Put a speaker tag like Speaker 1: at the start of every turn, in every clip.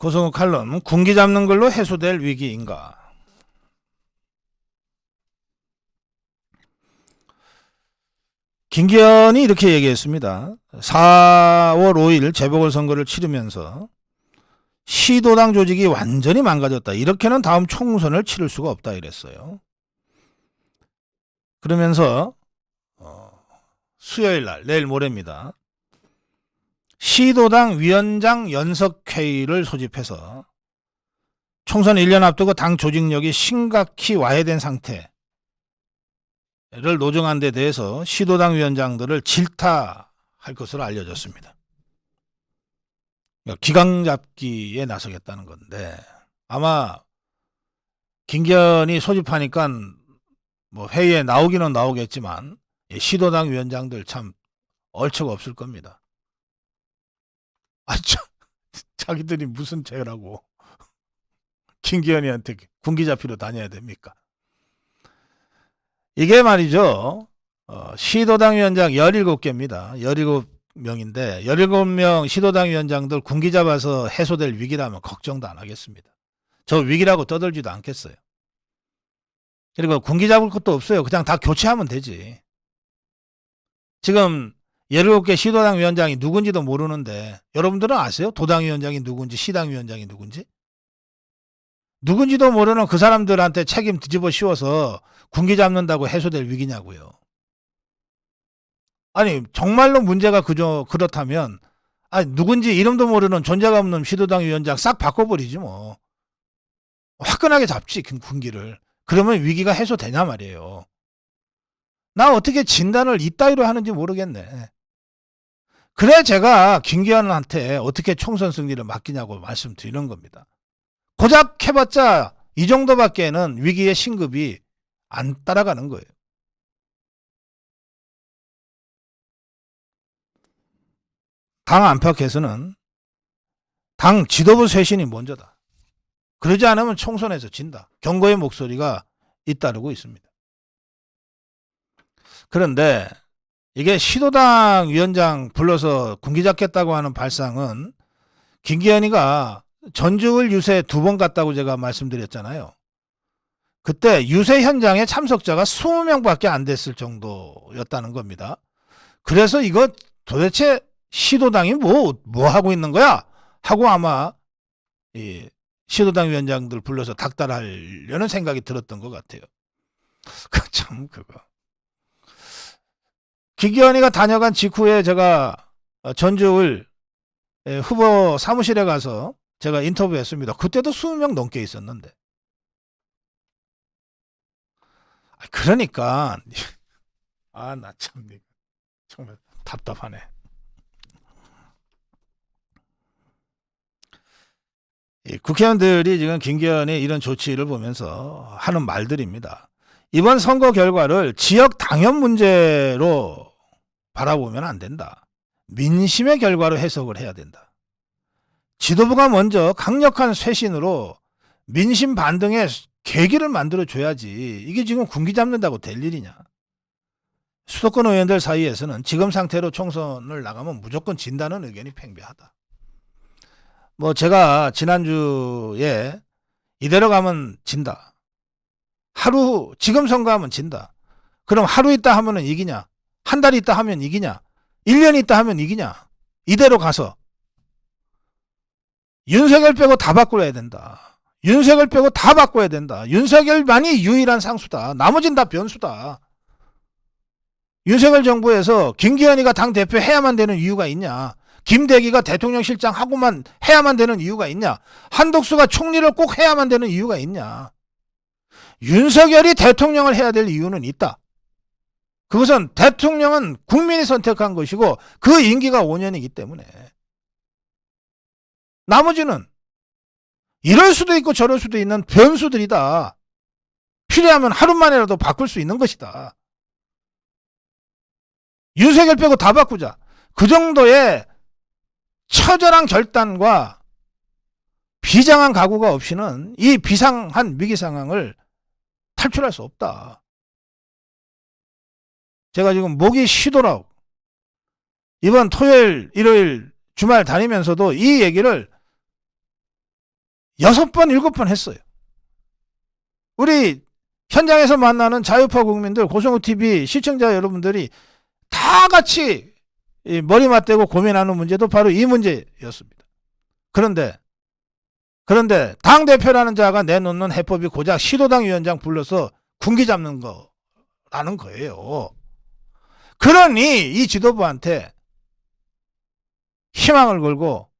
Speaker 1: 고성욱 칼럼, 군기 잡는 걸로 해소될 위기인가? 김기현이 이렇게 얘기했습니다. 4월 5일 재보궐선거를 치르면서 시도당 조직이 완전히 망가졌다. 이렇게는 다음 총선을 치를 수가 없다 이랬어요. 그러면서 수요일 날, 내일 모레입니다. 시도당 위원장 연석회의를 소집해서 총선 1년 앞두고 당 조직력이 심각히 와해된 상태를 노정한 데 대해서 시도당 위원장들을 질타할 것으로 알려졌습니다. 기강 잡기에 나서겠다는 건데 아마 김기현이 소집하니까 뭐 회의에 나오기는 나오겠지만 시도당 위원장들 참 얼처가 없을 겁니다. 자기들이 무슨 죄라고 김기현이한테 군기 잡히러 다녀야 됩니까? 이게 말이죠. 시도당 위원장 17개입니다. 17명인데 17명 시도당 위원장들 군기 잡아서 해소될 위기라면 걱정도 안 하겠습니다. 저 위기라고 떠들지도 않겠어요. 그리고 군기 잡을 것도 없어요. 그냥 다 교체하면 되지. 지금 17개 시도당 위원장이 누군지도 모르는데 여러분들은 아세요? 도당 위원장이 누군지 시당 위원장이 누군지? 누군지도 모르는 그 사람들한테 책임 뒤집어 씌워서 군기 잡는다고 해소될 위기냐고요. 아니 정말로 문제가 그렇다면 누군지 이름도 모르는 존재가 없는 시도당 위원장 싹 바꿔버리지 뭐. 화끈하게 잡지 군기를. 그러면 위기가 해소되냐 말이에요. 나 어떻게 진단을 이따위로 하는지 모르겠네. 그래 제가 김기현한테 어떻게 총선 승리를 맡기냐고 말씀드리는 겁니다. 고작 해봤자 이 정도밖에는 위기의 신급이 안 따라가는 거예요. 당 안팎에서는 당 지도부 쇄신이 먼저다. 그러지 않으면 총선에서 진다. 경고의 목소리가 잇따르고 있습니다. 그런데 이게 시도당 위원장 불러서 군기 잡겠다고 하는 발상은 김기현이가 전주을 유세 2번 갔다고 제가 말씀드렸잖아요. 그때 유세 현장에 참석자가 20명밖에 안 됐을 정도였다는 겁니다. 그래서 이거 도대체 시도당이 뭐 하고 있는 거야? 하고 아마 이 시도당 위원장들 불러서 닥달하려는 생각이 들었던 것 같아요. 참 그거. 김기현이가 다녀간 직후에 제가 전주을 후보 사무실에 가서 제가 인터뷰했습니다. 그때도 20명 넘게 있었는데. 그러니까 나 참 정말 답답하네. 국회의원들이 지금 김기현의 이런 조치를 보면서 하는 말들입니다. 이번 선거 결과를 지역 당협 문제로 바라보면 안 된다. 민심의 결과로 해석을 해야 된다. 지도부가 먼저 강력한 쇄신으로 민심 반등의 계기를 만들어줘야지. 이게 지금 군기 잡는다고 될 일이냐. 수도권 의원들 사이에서는 지금 상태로 총선을 나가면 무조건 진다는 의견이 팽배하다. 뭐 제가 지난주에 이대로 가면 진다. 지금 선거하면 진다. 그럼 하루 있다 하면은 이기냐? 한 달 있다 하면 이기냐? 1년 있다 하면 이기냐? 이대로 가서 윤석열 빼고 다 바꿔야 된다. 윤석열 빼고 다 바꿔야 된다. 윤석열만이 유일한 상수다. 나머진 다 변수다. 윤석열 정부에서 김기현이가 당대표 해야만 되는 이유가 있냐? 김대기가 대통령실장 하고만 해야만 되는 이유가 있냐? 한덕수가 총리를 꼭 해야만 되는 이유가 있냐? 윤석열이 대통령을 해야 될 이유는 있다. 그것은 대통령은 국민이 선택한 것이고 그 임기가 5년이기 때문에 나머지는 이럴 수도 있고 저럴 수도 있는 변수들이다. 필요하면 하루 만에라도 바꿀 수 있는 것이다. 윤석열 빼고 다 바꾸자. 그 정도의 처절한 결단과 비장한 각오가 없이는 이 비상한 위기 상황을 탈출할 수 없다. 제가 지금 목이 쉬도록 이번 토요일, 일요일 주말 다니면서도 이 얘기를 6번, 7번 했어요. 우리 현장에서 만나는 자유파 국민들, 고성우TV 시청자 여러분들이 다 같이 머리 맞대고 고민하는 문제도 바로 이 문제였습니다. 그런데 당대표라는 자가 내놓는 해법이 고작 시도당 위원장 불러서 군기 잡는 거라는 거예요. 그러니 이 지도부한테 희망을 걸고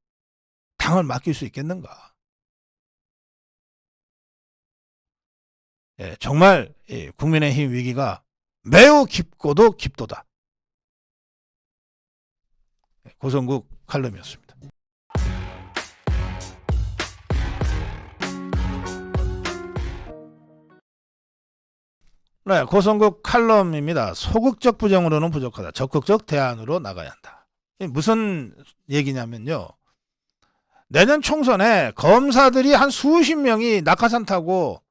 Speaker 1: 당을 맡길 수 있겠는가? 정말 국민의힘 위기가 매우 깊고도 깊도다. 고성국 칼럼이었습니다. 네, 고성국 칼럼입니다. 소극적 부정으로는 부족하다. 적극적 대안으로 나가야 한다. 무슨 얘기냐면요. 내년 총선에 검사들이 한 수십 명이 낙하산 타고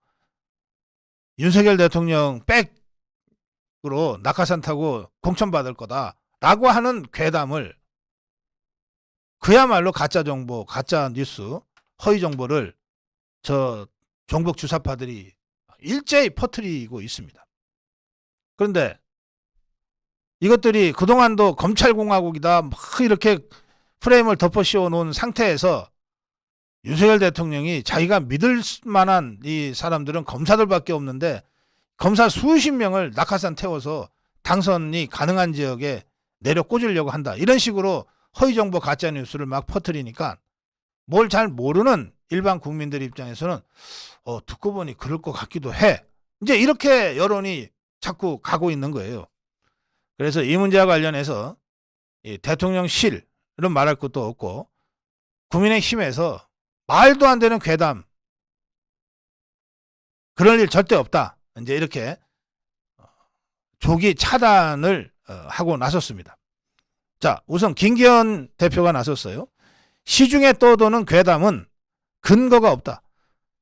Speaker 1: 윤석열 대통령 백으로 낙하산 타고 공천받을 거다라고 하는 괴담을, 그야말로 가짜 정보, 가짜 뉴스, 허위 정보를 저 종북 주사파들이 일제히 퍼뜨리고 있습니다. 그런데 이것들이 그동안도 검찰공화국이다 막 이렇게 프레임을 덮어 씌워 놓은 상태에서 윤석열 대통령이 자기가 믿을 만한 이 사람들은 검사들밖에 없는데 검사 수십 명을 낙하산 태워서 당선이 가능한 지역에 내려 꽂으려고 한다. 이런 식으로 허위정보 가짜뉴스를 막 퍼뜨리니까 뭘 잘 모르는 일반 국민들 입장에서는 듣고 보니 그럴 것 같기도 해. 이제 이렇게 여론이 자꾸 가고 있는 거예요. 그래서 이 문제와 관련해서 대통령실은 말할 것도 없고 국민의힘에서 말도 안 되는 괴담, 그럴 일 절대 없다. 이제 이렇게 조기 차단을 하고 나섰습니다. 자, 우선 김기현 대표가 나섰어요. 시중에 떠도는 괴담은 근거가 없다.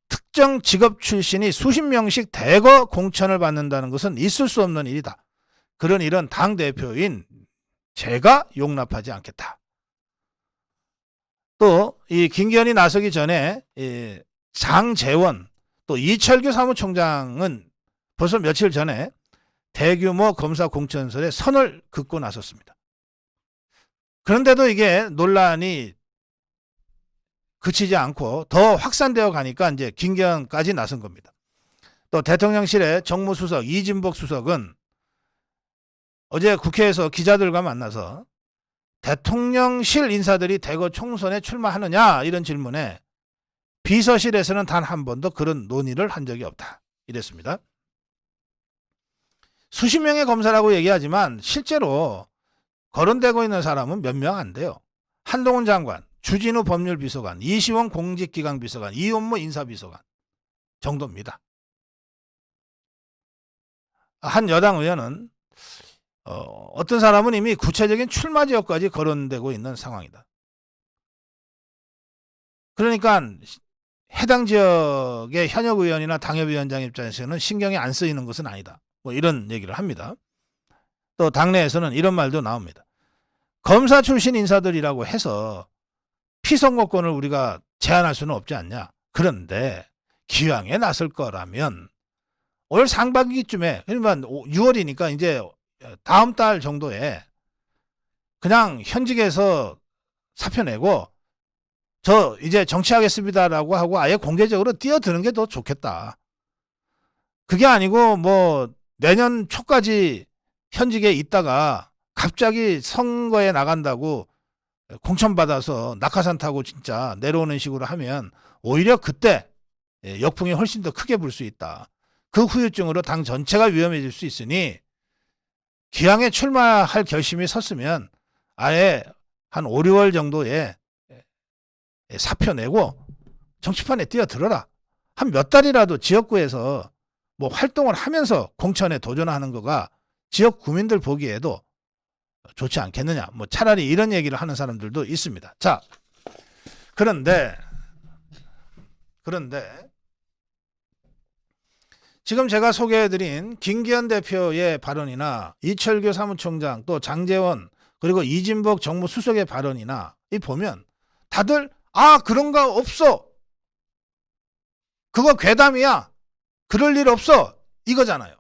Speaker 1: 특정 직업 출신이 수십 명씩 대거 공천을 받는다는 것은 있을 수 없는 일이다. 그런 일은 당대표인 제가 용납하지 않겠다. 또 이 김기현이 나서기 전에 장제원 또 이철규 사무총장은 벌써 며칠 전에 대규모 검사 공천설에 선을 긋고 나섰습니다. 그런데도 이게 논란이 그치지 않고 더 확산되어 가니까 이제 김기현까지 나선 겁니다. 또 대통령실의 정무수석 이진복 수석은 어제 국회에서 기자들과 만나서 대통령실 인사들이 대거 총선에 출마하느냐 이런 질문에 비서실에서는 단 한 번도 그런 논의를 한 적이 없다 이랬습니다. 수십 명의 검사라고 얘기하지만 실제로 거론되고 있는 사람은 몇 명 안 돼요. 한동훈 장관, 주진우 법률비서관, 이시원 공직기강비서관, 이원모 인사비서관 정도입니다. 한 여당 의원은 어떤 사람은 이미 구체적인 출마 지역까지 거론되고 있는 상황이다. 그러니까 해당 지역의 현역 의원이나 당협위원장 입장에서는 신경이 안 쓰이는 것은 아니다. 뭐 이런 얘기를 합니다. 또 당내에서는 이런 말도 나옵니다. 검사 출신 인사들이라고 해서 피선거권을 우리가 제한할 수는 없지 않냐. 그런데 기왕에 나설 거라면 올 상반기쯤에, 그러니까 6월이니까 이제 다음 달 정도에 그냥 현직에서 사표 내고 저 이제 정치하겠습니다라고 하고 아예 공개적으로 뛰어드는 게 더 좋겠다. 그게 아니고 뭐 내년 초까지 현직에 있다가 갑자기 선거에 나간다고 공천받아서 낙하산 타고 진짜 내려오는 식으로 하면 오히려 그때 역풍이 훨씬 더 크게 불 수 있다. 그 후유증으로 당 전체가 위험해질 수 있으니 기왕에 출마할 결심이 섰으면 아예 한 5, 6월 정도에 사표 내고 정치판에 뛰어들어라. 한 몇 달이라도 지역구에서 뭐 활동을 하면서 공천에 도전하는 거가 지역 구민들 보기에도 좋지 않겠느냐. 뭐 차라리 이런 얘기를 하는 사람들도 있습니다. 자, 그런데 지금 제가 소개해드린 김기현 대표의 발언이나 이철규 사무총장 또 장제원 그리고 이진복 정무수석의 발언이나 이 보면 다들 그런가 없어 그거 괴담이야. 그럴 일 없어. 이거잖아요.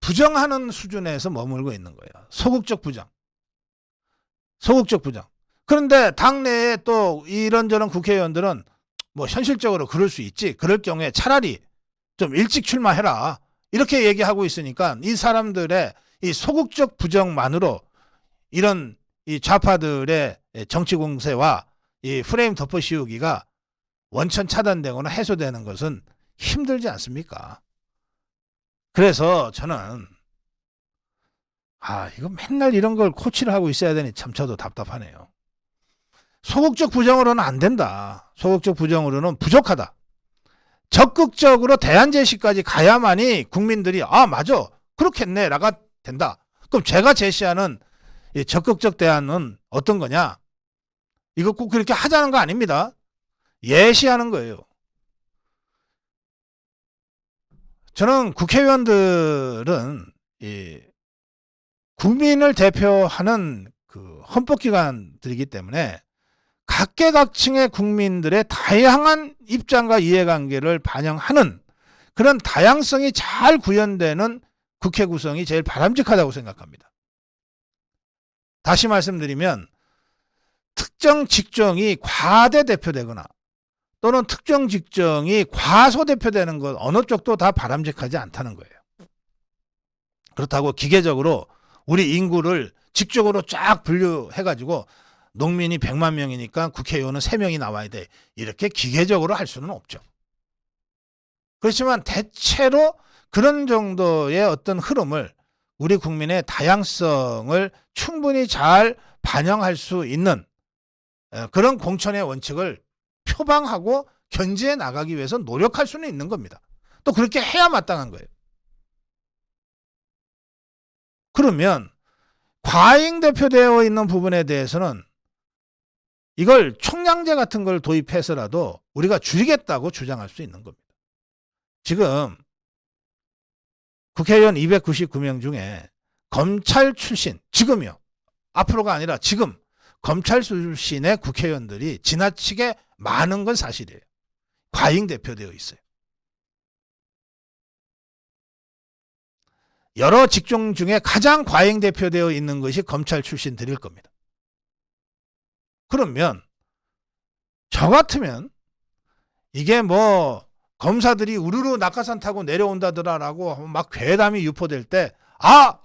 Speaker 1: 부정하는 수준에서 머물고 있는 거예요. 소극적 부정. 소극적 부정. 그런데 당내에 또 이런저런 국회의원들은 뭐 현실적으로 그럴 수 있지. 그럴 경우에 차라리 좀 일찍 출마해라. 이렇게 얘기하고 있으니까 이 사람들의 이 소극적 부정만으로 이런 이 좌파들의 정치 공세와 이 프레임 덮어씌우기가 원천 차단되거나 해소되는 것은 힘들지 않습니까? 그래서 저는 이거 맨날 이런 걸 코치를 하고 있어야 되니 참 저도 답답하네요. 소극적 부정으로는 안 된다. 소극적 부정으로는 부족하다. 적극적으로 대안 제시까지 가야만이 국민들이 맞아. 그렇겠네. 라가 된다. 그럼 제가 제시하는 이 적극적 대안은 어떤 거냐? 이거 꼭 그렇게 하자는 거 아닙니다. 예시하는 거예요. 저는 국회의원들은 이 국민을 대표하는 그 헌법기관들이기 때문에 각계각층의 국민들의 다양한 입장과 이해관계를 반영하는 그런 다양성이 잘 구현되는 국회 구성이 제일 바람직하다고 생각합니다. 다시 말씀드리면 특정 직종이 과대 대표되거나 또는 특정 직종이 과소 대표되는 것 어느 쪽도 다 바람직하지 않다는 거예요. 그렇다고 기계적으로 우리 인구를 직접으로 쫙 분류해가지고 농민이 100만 명이니까 국회의원은 3명이 나와야 돼. 이렇게 기계적으로 할 수는 없죠. 그렇지만 대체로 그런 정도의 어떤 흐름을 우리 국민의 다양성을 충분히 잘 반영할 수 있는 그런 공천의 원칙을 표방하고 견지해 나가기 위해서 노력할 수는 있는 겁니다. 또 그렇게 해야 마땅한 거예요. 그러면 과잉 대표되어 있는 부분에 대해서는 이걸 총량제 같은 걸 도입해서라도 우리가 줄이겠다고 주장할 수 있는 겁니다. 지금 국회의원 299명 중에 검찰 출신, 지금이요. 앞으로가 아니라 지금 검찰 출신의 국회의원들이 지나치게 많은 건 사실이에요. 과잉 대표되어 있어요. 여러 직종 중에 가장 과잉 대표되어 있는 것이 검찰 출신들일 겁니다. 그러면 저 같으면 이게 뭐 검사들이 우르르 낙하산 타고 내려온다더라라고 막 괴담이 유포될 때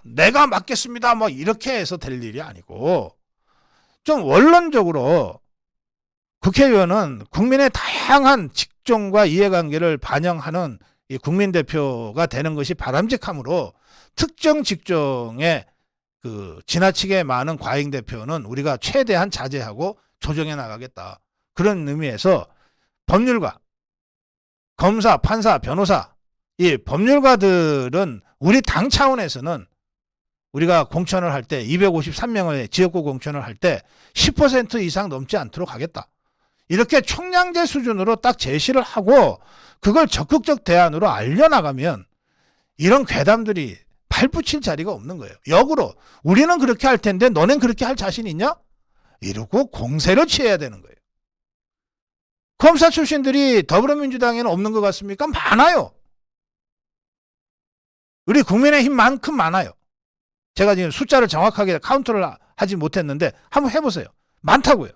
Speaker 1: 내가 맡겠습니다 뭐 이렇게 해서 될 일이 아니고 좀 원론적으로 국회의원은 국민의 다양한 직종과 이해관계를 반영하는 이 국민대표가 되는 것이 바람직하므로 특정 직종의 그 지나치게 많은 과잉 대표는 우리가 최대한 자제하고 조정해 나가겠다. 그런 의미에서 법률가, 검사, 판사, 변호사, 이 법률가들은 우리 당 차원에서는 우리가 공천을 할 때 253명의 지역구 공천을 할 때 10% 이상 넘지 않도록 하겠다. 이렇게 총량제 수준으로 딱 제시를 하고 그걸 적극적 대안으로 알려나가면 이런 괴담들이 발붙일 자리가 없는 거예요. 역으로 우리는 그렇게 할 텐데 너넨 그렇게 할 자신 있냐? 이러고 공세를 취해야 되는 거예요. 검사 출신들이 더불어민주당에는 없는 것 같습니까? 많아요. 우리 국민의힘만큼 많아요. 제가 지금 숫자를 정확하게 카운트를 하지 못했는데 한번 해보세요. 많다고요.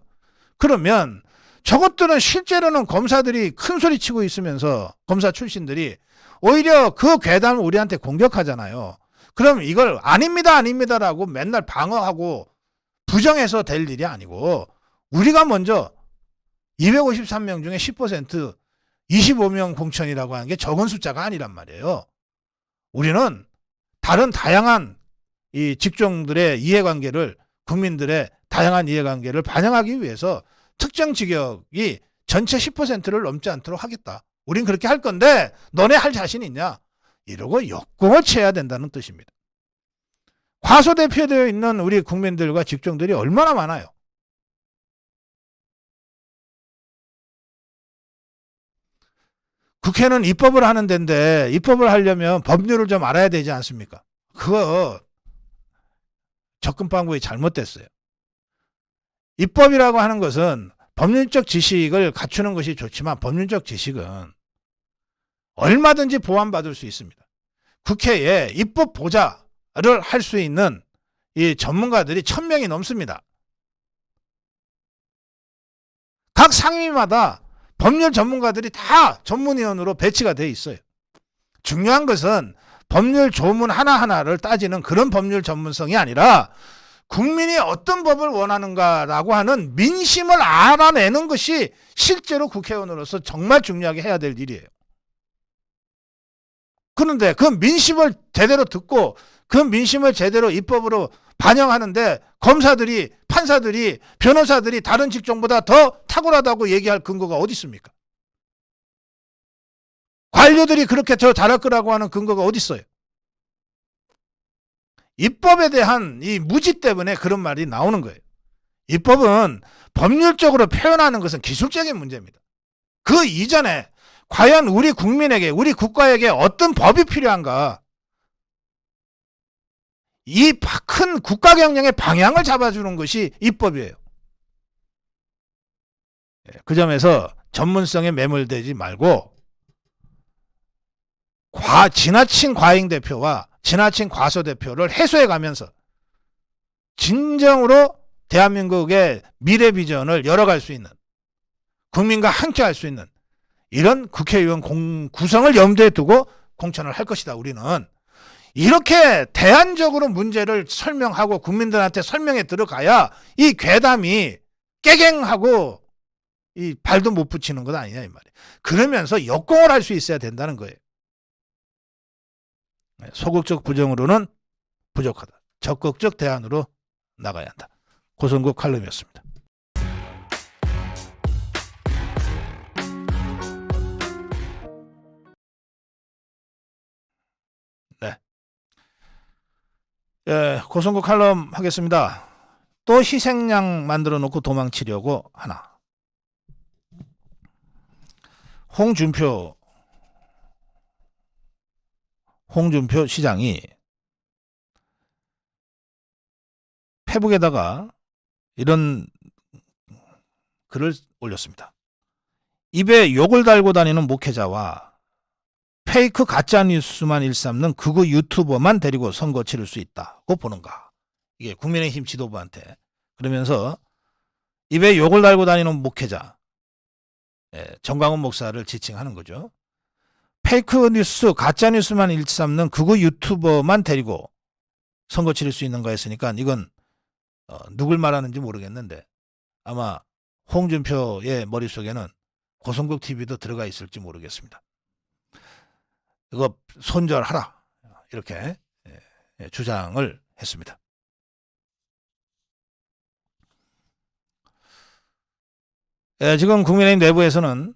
Speaker 1: 그러면 저것들은 실제로는 검사들이 큰 소리 치고 있으면서 검사 출신들이 오히려 그 괴담을 우리한테 공격하잖아요. 그럼 이걸 아닙니다라고 맨날 방어하고 부정해서 될 일이 아니고 우리가 먼저 253명 중에 10% 25명 공천이라고 하는 게 적은 숫자가 아니란 말이에요. 우리는 다른 다양한 이 직종들의 이해관계를 국민들의 다양한 이해관계를 반영하기 위해서 특정 직역이 전체 10%를 넘지 않도록 하겠다. 우린 그렇게 할 건데 너네 할 자신 있냐? 이러고 역공을 취해야 된다는 뜻입니다. 과소대표되어 있는 우리 국민들과 직종들이 얼마나 많아요. 국회는 입법을 하는 데인데 입법을 하려면 법률을 좀 알아야 되지 않습니까? 그거 접근 방법이 잘못됐어요. 입법이라고 하는 것은 법률적 지식을 갖추는 것이 좋지만 법률적 지식은 얼마든지 보완받을 수 있습니다. 국회에 입법 보좌를 할 수 있는 이 전문가들이 1000명이 넘습니다. 각 상임위마다 법률 전문가들이 다 전문위원으로 배치가 돼 있어요. 중요한 것은 법률 조문 하나하나를 따지는 그런 법률 전문성이 아니라 국민이 어떤 법을 원하는가라고 하는 민심을 알아내는 것이 실제로 국회의원으로서 정말 중요하게 해야 될 일이에요. 그런데 그 민심을 제대로 듣고 그 민심을 제대로 입법으로 반영하는데 검사들이, 판사들이, 변호사들이 다른 직종보다 더 탁월하다고 얘기할 근거가 어디 있습니까? 관료들이 그렇게 더 잘할 거라고 하는 근거가 어디 있어요? 입법에 대한 이 무지 때문에 그런 말이 나오는 거예요. 입법은 법률적으로 표현하는 것은 기술적인 문제입니다. 그 이전에 과연 우리 국민에게, 우리 국가에게 어떤 법이 필요한가? 이 큰 국가 경영의 방향을 잡아주는 것이 입법이에요. 그 점에서 전문성에 매몰되지 말고 지나친 과잉 대표와 지나친 과소 대표를 해소해 가면서 진정으로 대한민국의 미래 비전을 열어갈 수 있는, 국민과 함께 할 수 있는 이런 국회의원 구성을 염두에 두고 공천을 할 것이다. 우리는 이렇게 대안적으로 문제를 설명하고 국민들한테 설명해 들어가야 이 괴담이 깨갱하고 이 발도 못 붙이는 것 아니냐 이 말이에요. 그러면서 역공을 할 수 있어야 된다는 거예요. 소극적 부정으로는 부족하다. 적극적 대안으로 나가야 한다. 고성국 칼럼이었습니다. 네. 고성국 칼럼 하겠습니다. 또 희생양 만들어 놓고 도망치려고 하나. 홍준표 시장이 페북에다가 이런 글을 올렸습니다. 입에 욕을 달고 다니는 목회자와 페이크 가짜뉴스만 일삼는 극우 유튜버만 데리고 선거 치를 수 있다고 보는가. 이게 국민의힘 지도부한테. 그러면서 입에 욕을 달고 다니는 목회자, 정광훈 목사를 지칭하는 거죠. 페이크 뉴스, 가짜 뉴스만 일삼는 극우 유튜버만 데리고 선거 치를 수 있는가 했으니까 이건 누굴 말하는지 모르겠는데 아마 홍준표의 머릿속에는 고성국 TV도 들어가 있을지 모르겠습니다. 이거 손절하라 이렇게 주장을 했습니다. 지금 국민의힘 내부에서는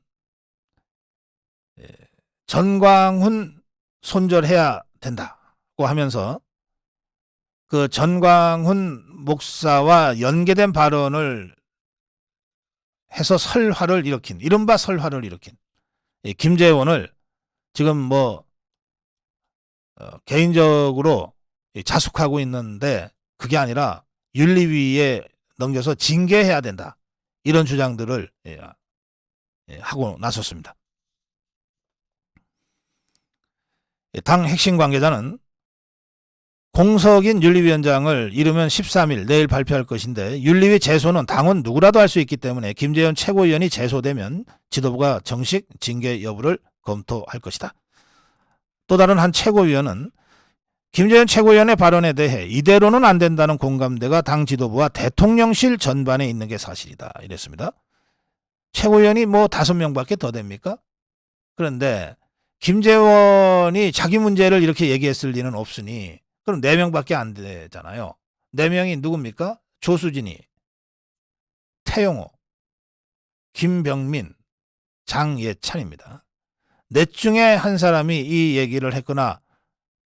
Speaker 1: 전광훈 손절해야 된다고 하면서 그 전광훈 목사와 연계된 발언을 해서 설화를 일으킨, 이른바 설화를 일으킨 김재원을 지금 개인적으로 자숙하고 있는데 그게 아니라 윤리위에 넘겨서 징계해야 된다. 이런 주장들을 하고 나섰습니다. 당 핵심 관계자는 공석인 윤리위원장을 이르면 13일 내일 발표할 것인데 윤리위 제소는 당원 누구라도 할 수 있기 때문에 김재현 최고위원이 제소되면 지도부가 정식 징계 여부를 검토할 것이다. 또 다른 한 최고위원은 김재현 최고위원의 발언에 대해 이대로는 안 된다는 공감대가 당 지도부와 대통령실 전반에 있는 게 사실이다. 이랬습니다. 최고위원이 5명밖에 더 됩니까? 그런데 김재원이 자기 문제를 이렇게 얘기했을 리는 없으니 그럼 4명밖에 안 되잖아요. 4명이 누굽니까? 조수진이, 태영호, 김병민, 장예찬입니다. 넷 중에 한 사람이 이 얘기를 했거나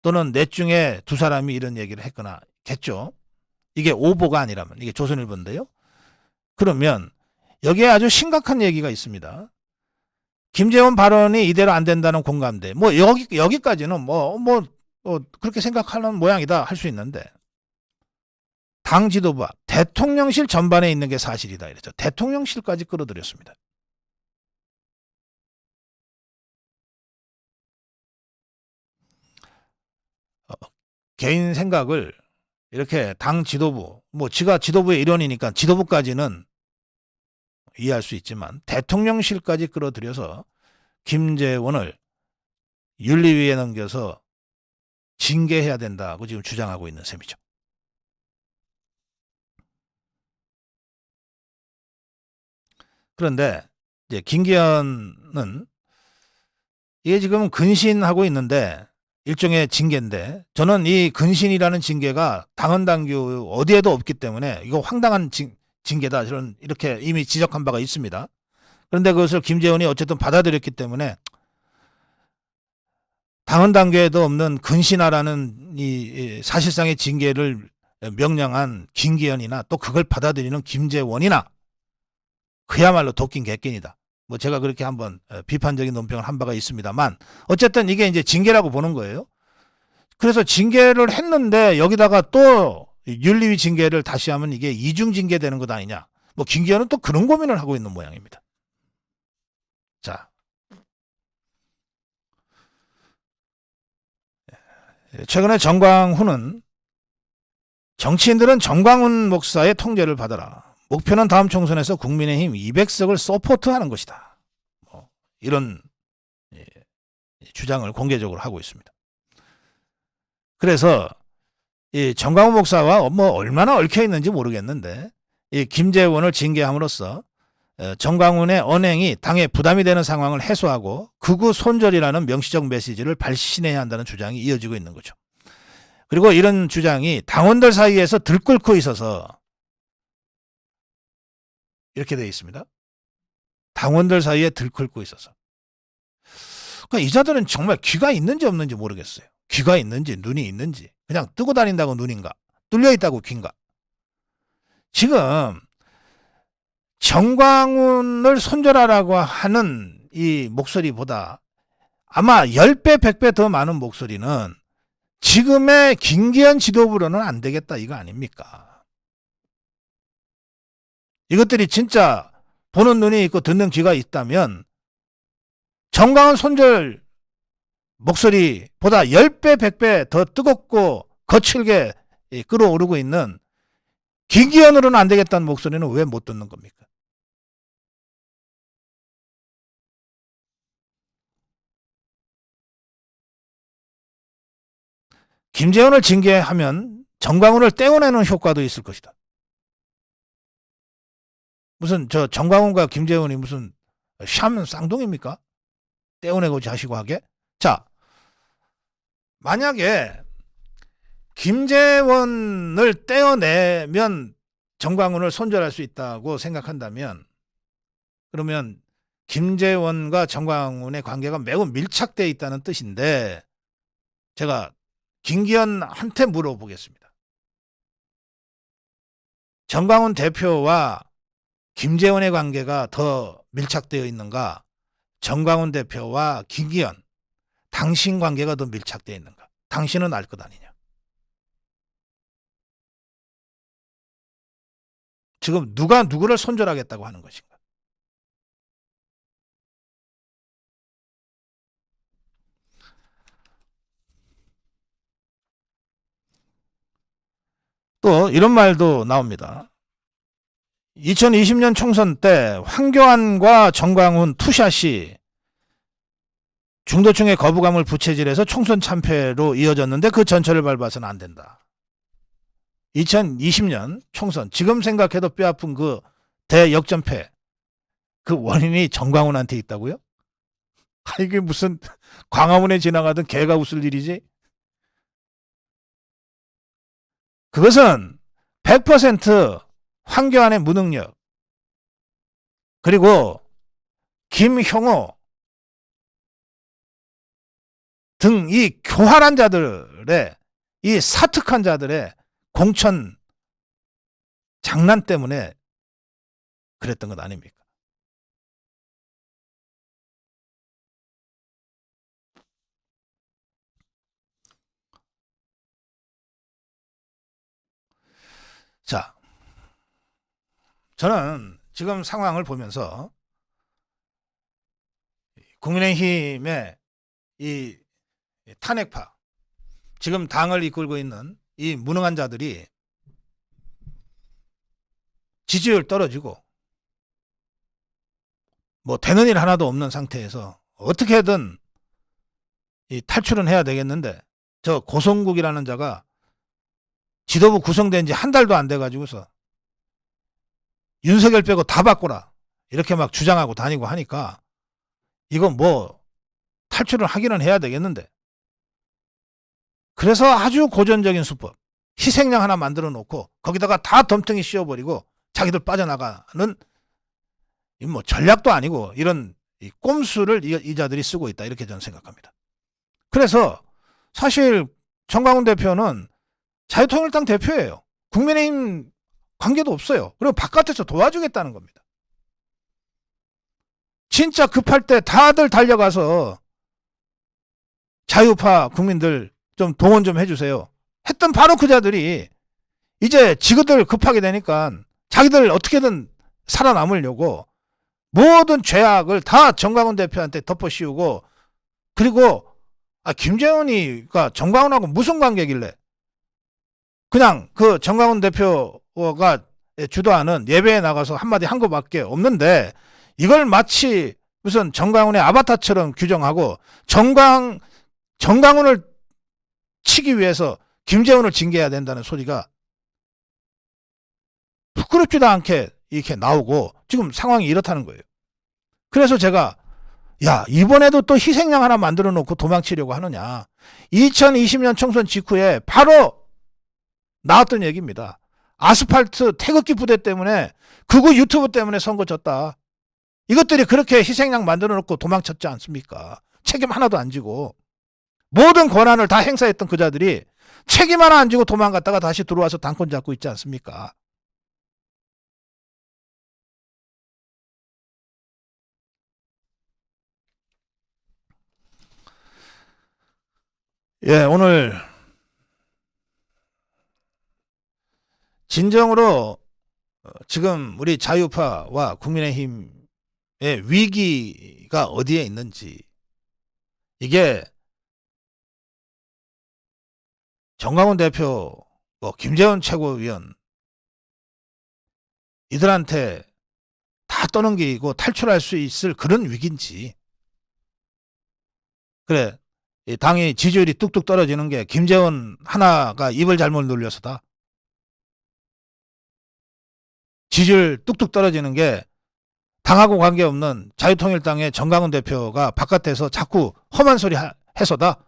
Speaker 1: 또는 넷 중에 2사람이 이런 얘기를 했거나 겠죠. 이게 오보가 아니라면, 이게 조선일보인데요. 그러면 여기에 아주 심각한 얘기가 있습니다. 김재원 발언이 이대로 안 된다는 공감대. 여기까지는 그렇게 생각하는 모양이다 할 수 있는데 당 지도부와 대통령실 전반에 있는 게 사실이다 이랬죠. 대통령실까지 끌어들였습니다. 개인 생각을 이렇게 당 지도부, 뭐 지가 지도부의 일원이니까 지도부까지는 이해할 수 있지만 대통령실까지 끌어들여서 김재원을 윤리위에 넘겨서 징계해야 된다고 지금 주장하고 있는 셈이죠. 그런데 이제 김기현은 이게 지금 근신하고 있는데 일종의 징계인데 저는 이 근신이라는 징계가 당헌당규 어디에도 없기 때문에 이거 황당한 징계다 저는 이렇게 이미 지적한 바가 있습니다. 그런데 그것을 김재원이 어쨌든 받아들였기 때문에 당헌당규에도 없는 근신하라는 이 사실상의 징계를 명령한 김기현이나 또 그걸 받아들이는 김재원이나 그야말로 도끼인 객견이다. 뭐 제가 그렇게 한번 비판적인 논평을 한 바가 있습니다만 어쨌든 이게 이제 징계라고 보는 거예요. 그래서 징계를 했는데 여기다가 또 윤리위 징계를 다시 하면 이게 이중 징계 되는 것 아니냐. 뭐 김기현은 또 그런 고민을 하고 있는 모양입니다. 자, 최근에 정광훈은 정치인들은 정광훈 목사의 통제를 받아라. 목표는 다음 총선에서 국민의힘 200석을 서포트하는 것이다. 뭐 이런 주장을 공개적으로 하고 있습니다. 그래서 이 정광훈 목사와 뭐 얼마나 얽혀 있는지 모르겠는데 이 김재원을 징계함으로써 정광훈의 언행이 당에 부담이 되는 상황을 해소하고 극우 손절이라는 명시적 메시지를 발신해야 한다는 주장이 이어지고 있는 거죠. 그리고 이런 주장이 당원들 사이에서 들끓고 있어서 이렇게 되어 있습니다. 당원들 사이에 들끓고 있어서. 그러니까 이 자들은 정말 귀가 있는지 없는지 모르겠어요. 귀가 있는지 눈이 있는지 그냥 뜨고 다닌다고 눈인가 뚫려 있다고 귀인가. 지금 정광훈을 손절하라고 하는 이 목소리보다 아마 10배 100배 더 많은 목소리는 지금의 김기현 지도부로는 안 되겠다 이거 아닙니까. 이것들이 진짜 보는 눈이 있고 듣는 귀가 있다면 정광훈 손절 목소리보다 10배 100배 더 뜨겁고 거칠게 끌어오르고 있는 김기현으로는 안 되겠다는 목소리는 왜 못 듣는 겁니까. 김재원을 징계하면 정광훈을 떼어내는 효과도 있을 것이다. 무슨 저 정광훈과 김재원이 무슨 샴 쌍둥이입니까? 떼어내고 자시고 하게. 자, 만약에 김재원을 떼어내면 정광훈을 손절할 수 있다고 생각한다면 그러면 김재원과 정광훈의 관계가 매우 밀착되어 있다는 뜻인데 제가 김기현한테 물어보겠습니다. 정광훈 대표와 김재원의 관계가 더 밀착되어 있는가? 정광훈 대표와 김기현, 당신 관계가 더 밀착되어 있는가? 당신은 알 것 아니냐? 지금 누가 누구를 손절하겠다고 하는 것인가? 또 이런 말도 나옵니다. 2020년 총선 때 황교안과 정광훈 투샷이 중도층의 거부감을 부채질해서 총선 참패로 이어졌는데 그 전철을 밟아서는 안 된다. 2020년 총선 지금 생각해도 뼈아픈 그 대역전패 그 원인이 정광훈한테 있다고요? 아, 이게 무슨 광화문에 지나가던 개가 웃을 일이지? 그것은 100% 황교안의 무능력 그리고 김형호 등 이 교활한 자들의 이 사특한 자들의 공천 장난 때문에 그랬던 것 아닙니까? 자, 저는 지금 상황을 보면서 국민의힘의 이 탄핵파, 지금 당을 이끌고 있는 이 무능한 자들이 지지율 떨어지고 뭐 되는 일 하나도 없는 상태에서 어떻게든 이 탈출은 해야 되겠는데, 저 고성국이라는 자가 지도부 구성된 지 한 달도 안 돼가지고서 윤석열 빼고 다 바꾸라 이렇게 막 주장하고 다니고 하니까 이건 뭐 탈출을 하기는 해야 되겠는데, 그래서 아주 고전적인 수법, 희생양 하나 만들어 놓고 거기다가 다 덤탱이 씌워버리고 자기들 빠져나가는, 뭐 전략도 아니고 이런 꼼수를 이 자들이 쓰고 있다, 이렇게 저는 생각합니다. 그래서 사실 정광훈 대표는 자유통일당 대표예요. 국민의힘 관계도 없어요. 그리고 바깥에서 도와주겠다는 겁니다. 진짜 급할 때 다들 달려가서 자유파 국민들 좀 동원 좀 해주세요 했던 바로 그 자들이 이제 지그들 급하게 되니까 자기들 어떻게든 살아남으려고 모든 죄악을 다 정광훈 대표한테 덮어씌우고, 그리고 김재원이가 정광훈하고 무슨 관계길래 그냥 그 정광훈 대표가 주도하는 예배에 나가서 한마디 한 것밖에 없는데 이걸 마치 무슨 정광훈의 아바타처럼 규정하고 정광훈을 치기 위해서 김재원을 징계해야 된다는 소리가 부끄럽지도 않게 이렇게 나오고 지금 상황이 이렇다는 거예요. 그래서 제가 이번에도 또 희생양 하나 만들어 놓고 도망치려고 하느냐. 2020년 총선 직후에 바로 나왔던 얘기입니다. 아스팔트 태극기 부대 때문에, 극우 유튜브 때문에 선거 졌다. 이것들이 그렇게 희생양 만들어 놓고 도망쳤지 않습니까? 책임 하나도 안 지고. 모든 권한을 다 행사했던 그 자들이 책임 하나 안 지고 도망갔다가 다시 들어와서 당권 잡고 있지 않습니까? 오늘 진정으로 지금 우리 자유파와 국민의힘의 위기가 어디에 있는지, 이게 정광훈 대표, 김재원 최고위원 이들한테 다 떠넘기고 탈출할 수 있을 그런 위기인지, 그래 이 당이 지지율이 뚝뚝 떨어지는 게 김재원 하나가 입을 잘못 놀려서다. 지지율 뚝뚝 떨어지는 게 당하고 관계없는 자유통일당의 정광훈 대표가 바깥에서 자꾸 험한 소리 해서다.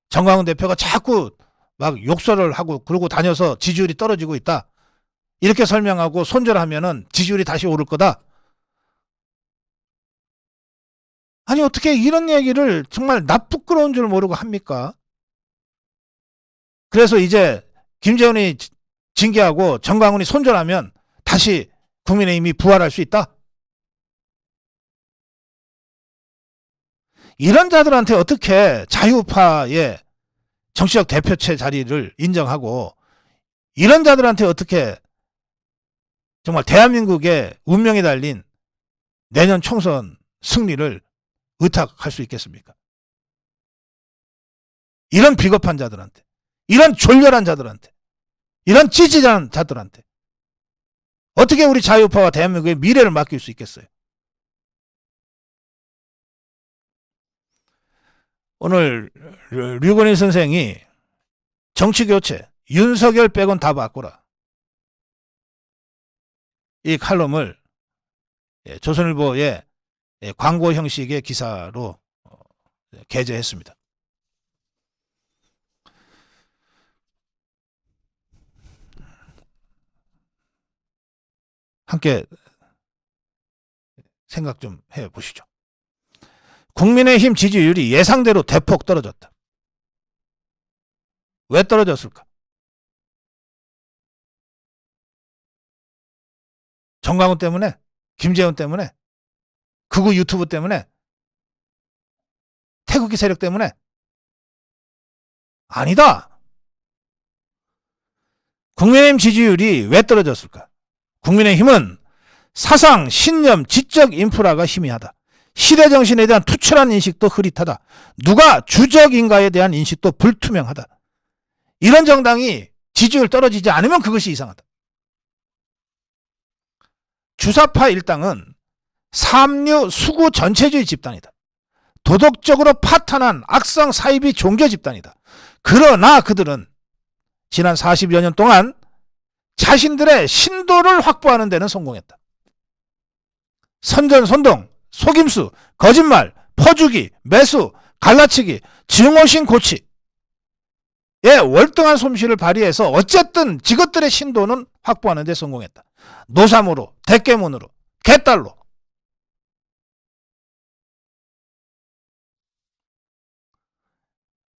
Speaker 1: 정광훈 대표가 자꾸 막 욕설을 하고 그러고 다녀서 지지율이 떨어지고 있다. 이렇게 설명하고 손절하면은 지지율이 다시 오를 거다. 아니 어떻게 이런 얘기를 정말 낯부끄러운 줄 모르고 합니까? 그래서 이제 김재원이 징계하고 정광훈이 손절하면 다시 국민의힘이 부활할 수 있다? 이런 자들한테 어떻게 자유파의 정치적 대표체 자리를 인정하고, 이런 자들한테 어떻게 정말 대한민국의 운명이 달린 내년 총선 승리를 의탁할 수 있겠습니까? 이런 비겁한 자들한테, 이런 졸렬한 자들한테, 이런 찌질한 자들한테 어떻게 우리 자유파와 대한민국의 미래를 맡길 수 있겠어요? 오늘 류건희 선생이 정치교체, 윤석열 빼곤 다 바꾸라, 이 칼럼을 조선일보의 광고 형식의 기사로 게재했습니다. 함께 생각 좀 해보시죠. 국민의힘 지지율이 예상대로 대폭 떨어졌다. 왜 떨어졌을까? 정광훈 때문에? 김재원 때문에? 극우 유튜브 때문에? 태극기 세력 때문에? 아니다. 국민의힘 지지율이 왜 떨어졌을까? 국민의힘은 사상, 신념, 지적 인프라가 희미하다. 시대 정신에 대한 투철한 인식도 흐릿하다. 누가 주적인가에 대한 인식도 불투명하다. 이런 정당이 지지율 떨어지지 않으면 그것이 이상하다. 주사파 일당은 삼류 수구 전체주의 집단이다. 도덕적으로 파탄한 악성 사이비 종교 집단이다. 그러나 그들은 지난 40여 년 동안 자신들의 신도를 확보하는 데는 성공했다. 선전선동, 속임수, 거짓말, 퍼주기, 매수, 갈라치기, 증오심 고치에 월등한 솜씨를 발휘해서 어쨌든 지것들의 신도는 확보하는 데 성공했다. 노사모로, 대깨문으로, 개딸로.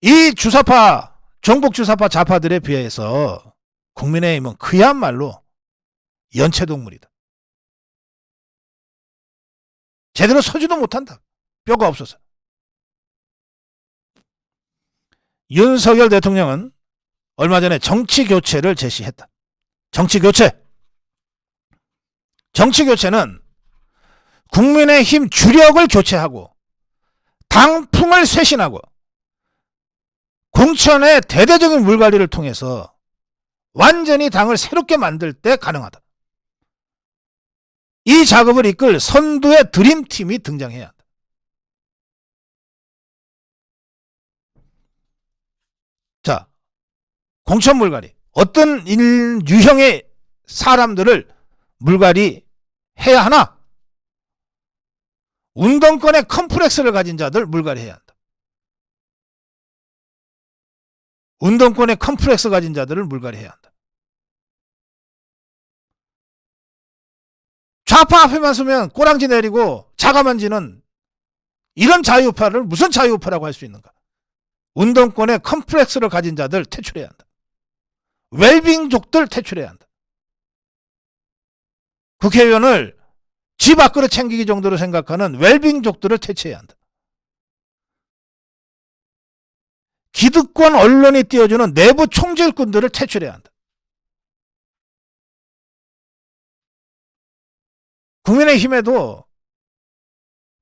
Speaker 1: 이 주사파, 종북 주사파 좌파들에 비해서 국민의힘은 그야말로 연체동물이다. 제대로 서지도 못한다. 뼈가 없어서. 윤석열 대통령은 얼마 전에 정치교체를 제시했다. 정치교체는 국민의힘 주력을 교체하고 당풍을 쇄신하고 공천의 대대적인 물갈이를 통해서 완전히 당을 새롭게 만들 때 가능하다. 이 작업을 이끌 선두의 드림팀이 등장해야 한다. 자, 공천 물갈이. 어떤 유형의 사람들을 물갈이 해야 하나? 운동권의 컴플렉스를 가진 자들 물갈이해야 한다. 운동권의 컴플렉스 가진 자들을 물갈이해야 한다. 좌파 앞에만 서면 꼬랑지 내리고 자가만 지는 이런 자유파를 무슨 자유파라고 할 수 있는가? 운동권의 컴플렉스를 가진 자들 퇴출해야 한다. 웰빙족들 퇴출해야 한다. 국회의원을 집 밖으로 챙기기 정도로 생각하는 웰빙족들을 퇴치해야 한다. 기득권 언론이 띄워주는 내부 총질꾼들을 퇴출해야 한다. 국민의힘에도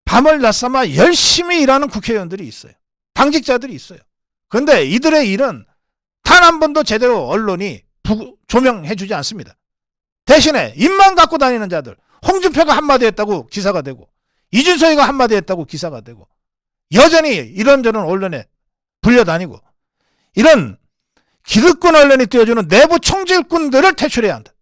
Speaker 1: 밤을 낮삼아 열심히 일하는 국회의원들이 있어요. 당직자들이 있어요. 그런데 이들의 일은 단 한 번도 제대로 언론이 조명해주지 않습니다. 대신에 입만 갖고 다니는 자들, 홍준표가 한마디 했다고 기사가 되고 이준석이가 한마디 했다고 기사가 되고 여전히 이런저런 언론에 불려다니고 이런 기득권 언론이 띄워주는 내부 총질꾼들을 퇴출해야 한다.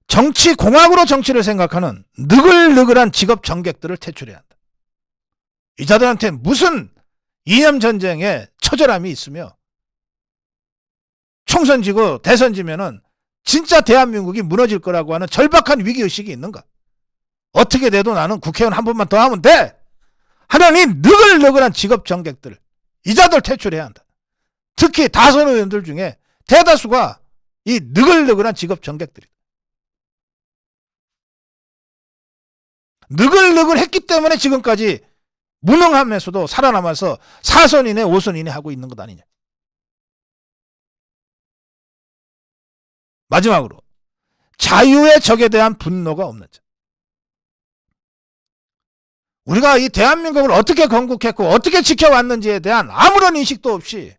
Speaker 1: 정치공학으로 정치를 생각하는 느글느글한 직업 정객들을 퇴출해야 한다. 이 자들한테 무슨 이념전쟁에 처절함이 있으며 총선 지고 대선 지면은 진짜 대한민국이 무너질 거라고 하는 절박한 위기의식이 있는가? 어떻게 돼도 나는 국회의원 한 번만 더 하면 돼! 하는 이 느글느글한 직업 정객들, 이 자들 퇴출해야 한다. 특히 다선 의원들 중에 대다수가 이 느글느글한 직업 정객들이다. 느글느글했기 때문에 지금까지 무능하면서도 살아남아서 4선이네 5선이네 하고 있는 것 아니냐. 마지막으로 자유의 적에 대한 분노가 없는 자. 우리가 이 대한민국을 어떻게 건국했고 어떻게 지켜왔는지에 대한 아무런 인식도 없이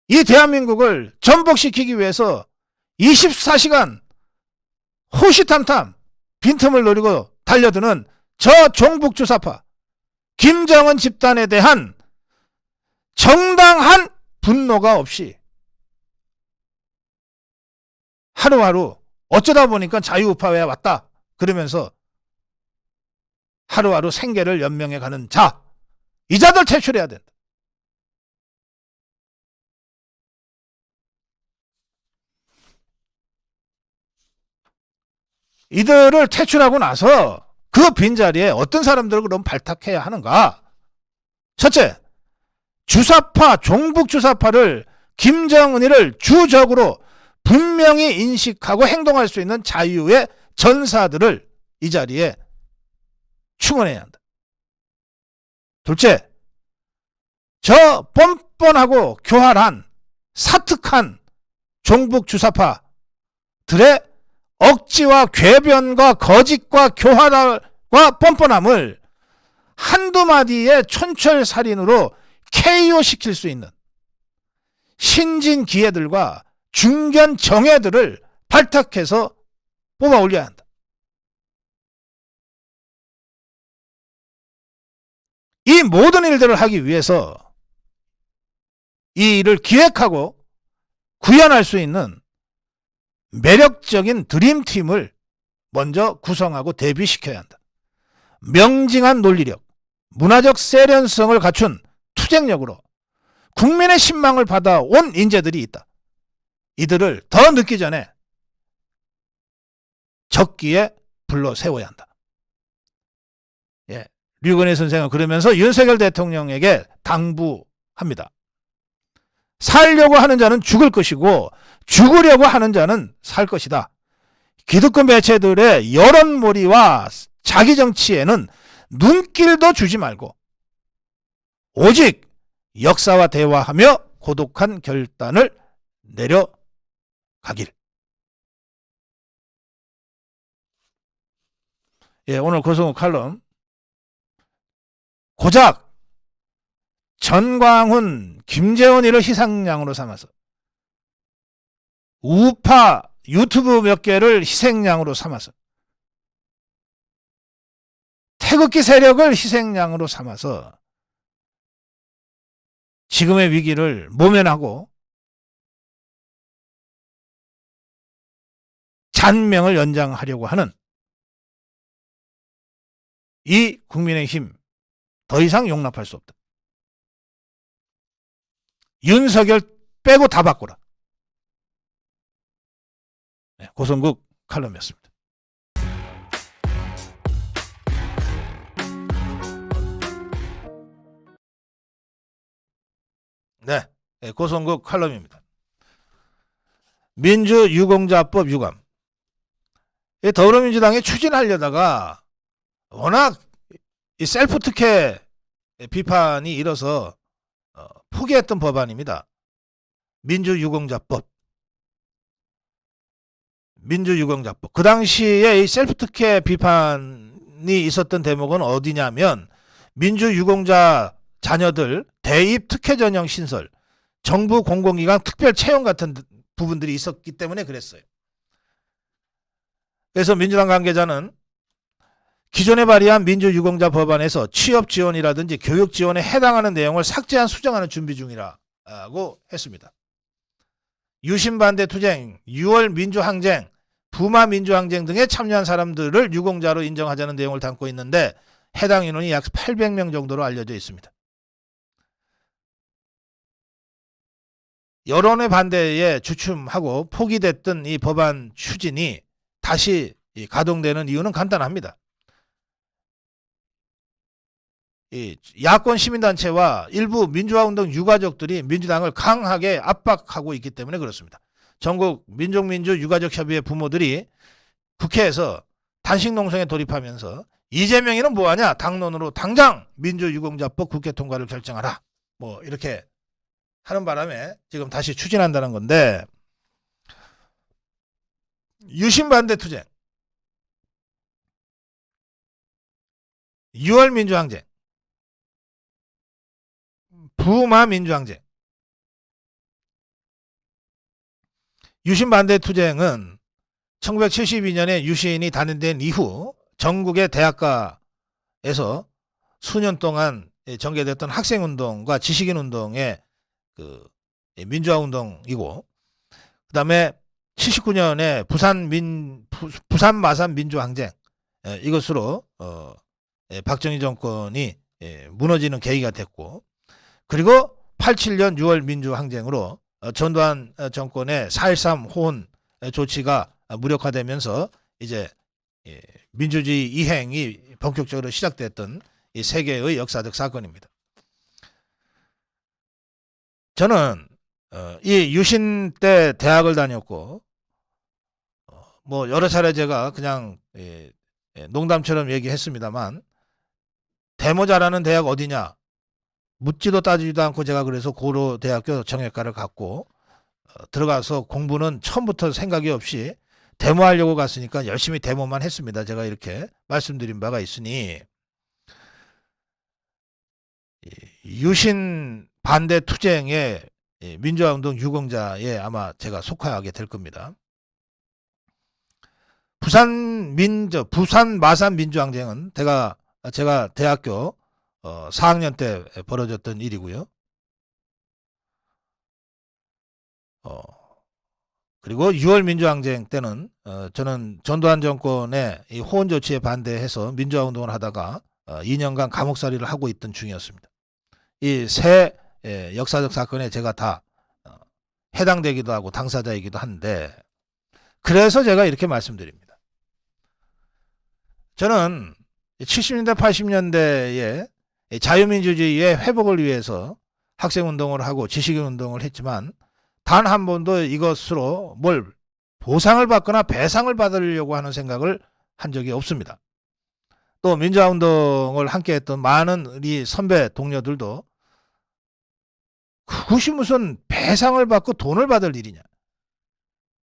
Speaker 1: 이 대한민국을 전복시키기 위해서 24시간 호시탐탐 빈틈을 노리고 달려드는 저 종북주사파 김정은 집단에 대한 정당한 분노가 없이 하루하루 어쩌다 보니까 자유우파에 왔다 그러면서 하루하루 생계를 연명해 가는 자, 이 자들 퇴출해야 된다. 이들을 퇴출하고 나서 그 빈자리에 어떤 사람들을 그럼 발탁해야 하는가? 첫째, 주사파, 종북주사파를 김정은이를 주적으로 분명히 인식하고 행동할 수 있는 자유의 전사들을 이 자리에 충원해야 한다. 둘째, 저 뻔뻔하고 교활한 사특한 종북 주사파들의 억지와 궤변과 거짓과 교활과 뻔뻔함을 한두 마디의 촌철살인으로 KO시킬 수 있는 신진기회들과 중견정예들을 발탁해서 뽑아 올려야 한다. 이 모든 일들을 하기 위해서 이 일을 기획하고 구현할 수 있는 매력적인 드림팀을 먼저 구성하고 대비시켜야 한다. 명징한 논리력, 문화적 세련성을 갖춘 투쟁력으로 국민의 신망을 받아온 인재들이 있다. 이들을 더 늦기 전에 적기에 불러 세워야 한다. 예, 류건희 선생은 그러면서 윤석열 대통령에게 당부합니다. 살려고 하는 자는 죽을 것이고 죽으려고 하는 자는 살 것이다. 기득권 매체들의 여론몰이와 자기 정치에는 눈길도 주지 말고 오직 역사와 대화하며 고독한 결단을 내려가길. 예, 오늘 고성욱 칼럼 고작 전광훈, 김재원이를 희생양으로 삼아서 우파 유튜브 몇 개를 희생양으로 삼아서 태극기 세력을 희생양으로 삼아서 지금의 위기를 모면하고 잔명을 연장하려고 하는 이 국민의힘 더 이상 용납할 수 없다. 윤석열 빼고 다 바꾸라. 네, 고성국 칼럼이었습니다. 네, 고성국 칼럼입니다. 민주유공자법 유감. 더불어민주당이 추진하려다가 워낙 이 셀프 특혜 비판이 일어서 포기했던 법안입니다. 민주유공자법. 그 당시에 이 셀프 특혜 비판이 있었던 대목은 어디냐면 민주유공자 자녀들 대입 특혜 전형 신설, 정부 공공기관 특별 채용 같은 부분들이 있었기 때문에 그랬어요. 그래서 민주당 관계자는 기존에 발의한 민주유공자 법안에서 취업 지원이라든지 교육 지원에 해당하는 내용을 삭제한 수정하는 준비 중이라고 했습니다. 유신 반대 투쟁, 6월 민주항쟁, 부마 민주항쟁 등에 참여한 사람들을 유공자로 인정하자는 내용을 담고 있는데 해당 인원이 약 800명 정도로 알려져 있습니다. 여론의 반대에 주춤하고 포기됐던 이 법안 추진이 다시 가동되는 이유는 간단합니다. 이 야권 시민단체와 일부 민주화운동 유가족들이 민주당을 강하게 압박하고 있기 때문에 그렇습니다. 전국 민족민주 유가족협의회 부모들이 국회에서 단식농성에 돌입하면서 이재명이는 뭐하냐, 당론으로 당장 민주유공자법 국회 통과를 결정하라, 뭐 이렇게 하는 바람에 지금 다시 추진한다는 건데, 유신 반대 투쟁, 6월 민주항쟁, 부마 민주항쟁. 유신 반대 투쟁은 1972년에 유신이 단행된 이후 전국의 대학가에서 수년 동안 전개됐던 학생운동과 지식인운동의 그 민주화운동이고, 그 다음에 79년에 부산 마산 민주항쟁, 이것으로 박정희 정권이 무너지는 계기가 됐고, 그리고 87년 6월 민주항쟁으로 전두환 정권의 4.13 호원 조치가 무력화되면서 이제 민주주의 이행이 본격적으로 시작됐던 이 세계의 역사적 사건입니다. 저는 이 유신 때 대학을 다녔고, 뭐 여러 차례 제가 그냥 농담처럼 얘기했습니다만, 대모 잘하는 대학 어디냐? 묻지도 따지지도 않고 제가 그래서 고려대학교 정외과를 갔고 들어가서 공부는 처음부터 생각이 없이 데모하려고 갔으니까 열심히 데모만 했습니다. 제가 이렇게 말씀드린 바가 있으니 유신 반대 투쟁의 민주화운동 유공자에 아마 제가 속하게 될 겁니다. 부산 마산 민주항쟁은 제가 대학교 4학년 때 벌어졌던 일이고요. 그리고 6월 민주항쟁 때는 저는 전두환 정권의 이 호원 조치에 반대해서 민주화운동을 하다가 2년간 감옥살이를 하고 있던 중이었습니다. 이 세 역사적 사건에 제가 다 해당되기도 하고 당사자이기도 한데, 그래서 제가 이렇게 말씀드립니다. 저는 70년대 80년대에 자유민주주의의 회복을 위해서 학생운동을 하고 지식인운동을 했지만 단 한 번도 이것으로 뭘 보상을 받거나 배상을 받으려고 하는 생각을 한 적이 없습니다. 또 민주화운동을 함께했던 많은 우리 선배 동료들도 그것이 무슨 배상을 받고 돈을 받을 일이냐.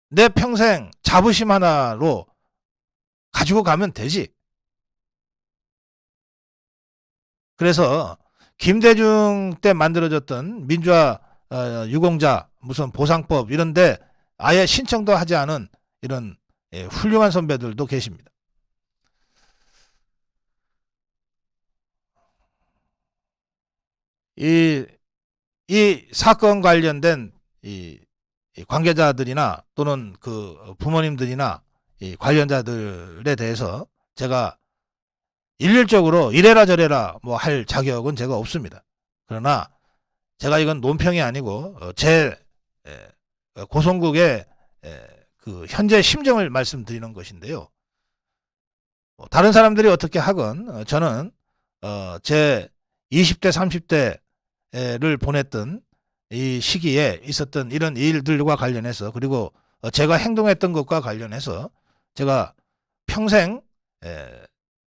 Speaker 1: 내 평생 자부심 하나로 가지고 가면 되지. 그래서 김대중 때 만들어졌던 민주화 유공자 무슨 보상법 이런데 아예 신청도 하지 않은 이런 훌륭한 선배들도 계십니다. 이 사건 관련된 이 관계자들이나 또는 그 부모님들이나 이 관련자들에 대해서 제가 일률적으로 이래라 저래라 뭐 할 자격은 제가 없습니다. 그러나 제가 이건 논평이 아니고 제 고성국의 그 현재 심정을 말씀드리는 것인데요. 다른 사람들이 어떻게 하건 저는 제 20대 30대를 보냈던 이 시기에 있었던 이런 일들과 관련해서, 그리고 제가 행동했던 것과 관련해서 제가 평생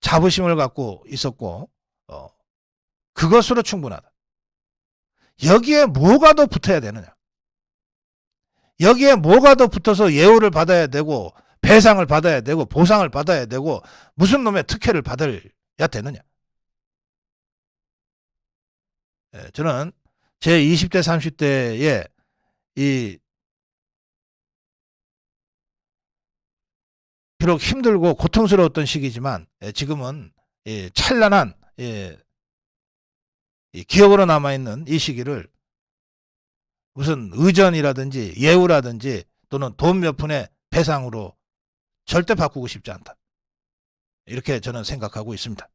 Speaker 1: 자부심을 갖고 있었고 그것으로 충분하다. 여기에 뭐가 더 붙어야 되느냐. 여기에 뭐가 더 붙어서 예우를 받아야 되고 배상을 받아야 되고 보상을 받아야 되고 무슨 놈의 특혜를 받아야 되느냐. 저는 제 20대 30대에 이 비록 힘들고 고통스러웠던 시기지만 지금은 찬란한 기억으로 남아있는 이 시기를 무슨 의전이라든지 예우라든지 또는 돈 몇 푼의 배상으로 절대 바꾸고 싶지 않다. 이렇게 저는 생각하고 있습니다.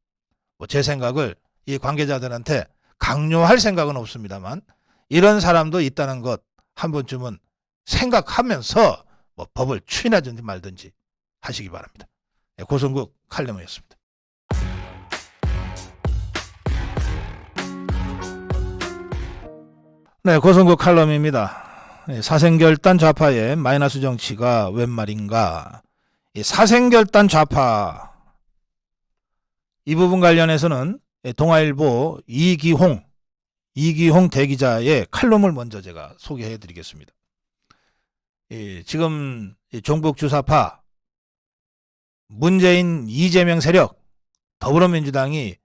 Speaker 1: 제 생각을 이 관계자들한테 강요할 생각은 없습니다만 이런 사람도 있다는 것 한 번쯤은 생각하면서 법을 추인하든지 말든지 하시기 바랍니다. 고성국 칼럼이었습니다. 네, 고성국 칼럼입니다. 사생결단 좌파의 마이너스 정치가 웬 말인가. 사생결단 좌파 이 부분 관련해서는 동아일보 이기홍 대기자의 칼럼을 먼저 제가 소개해 드리겠습니다. 지금 종북 주사파 문재인 이재명 세력 더불어민주당이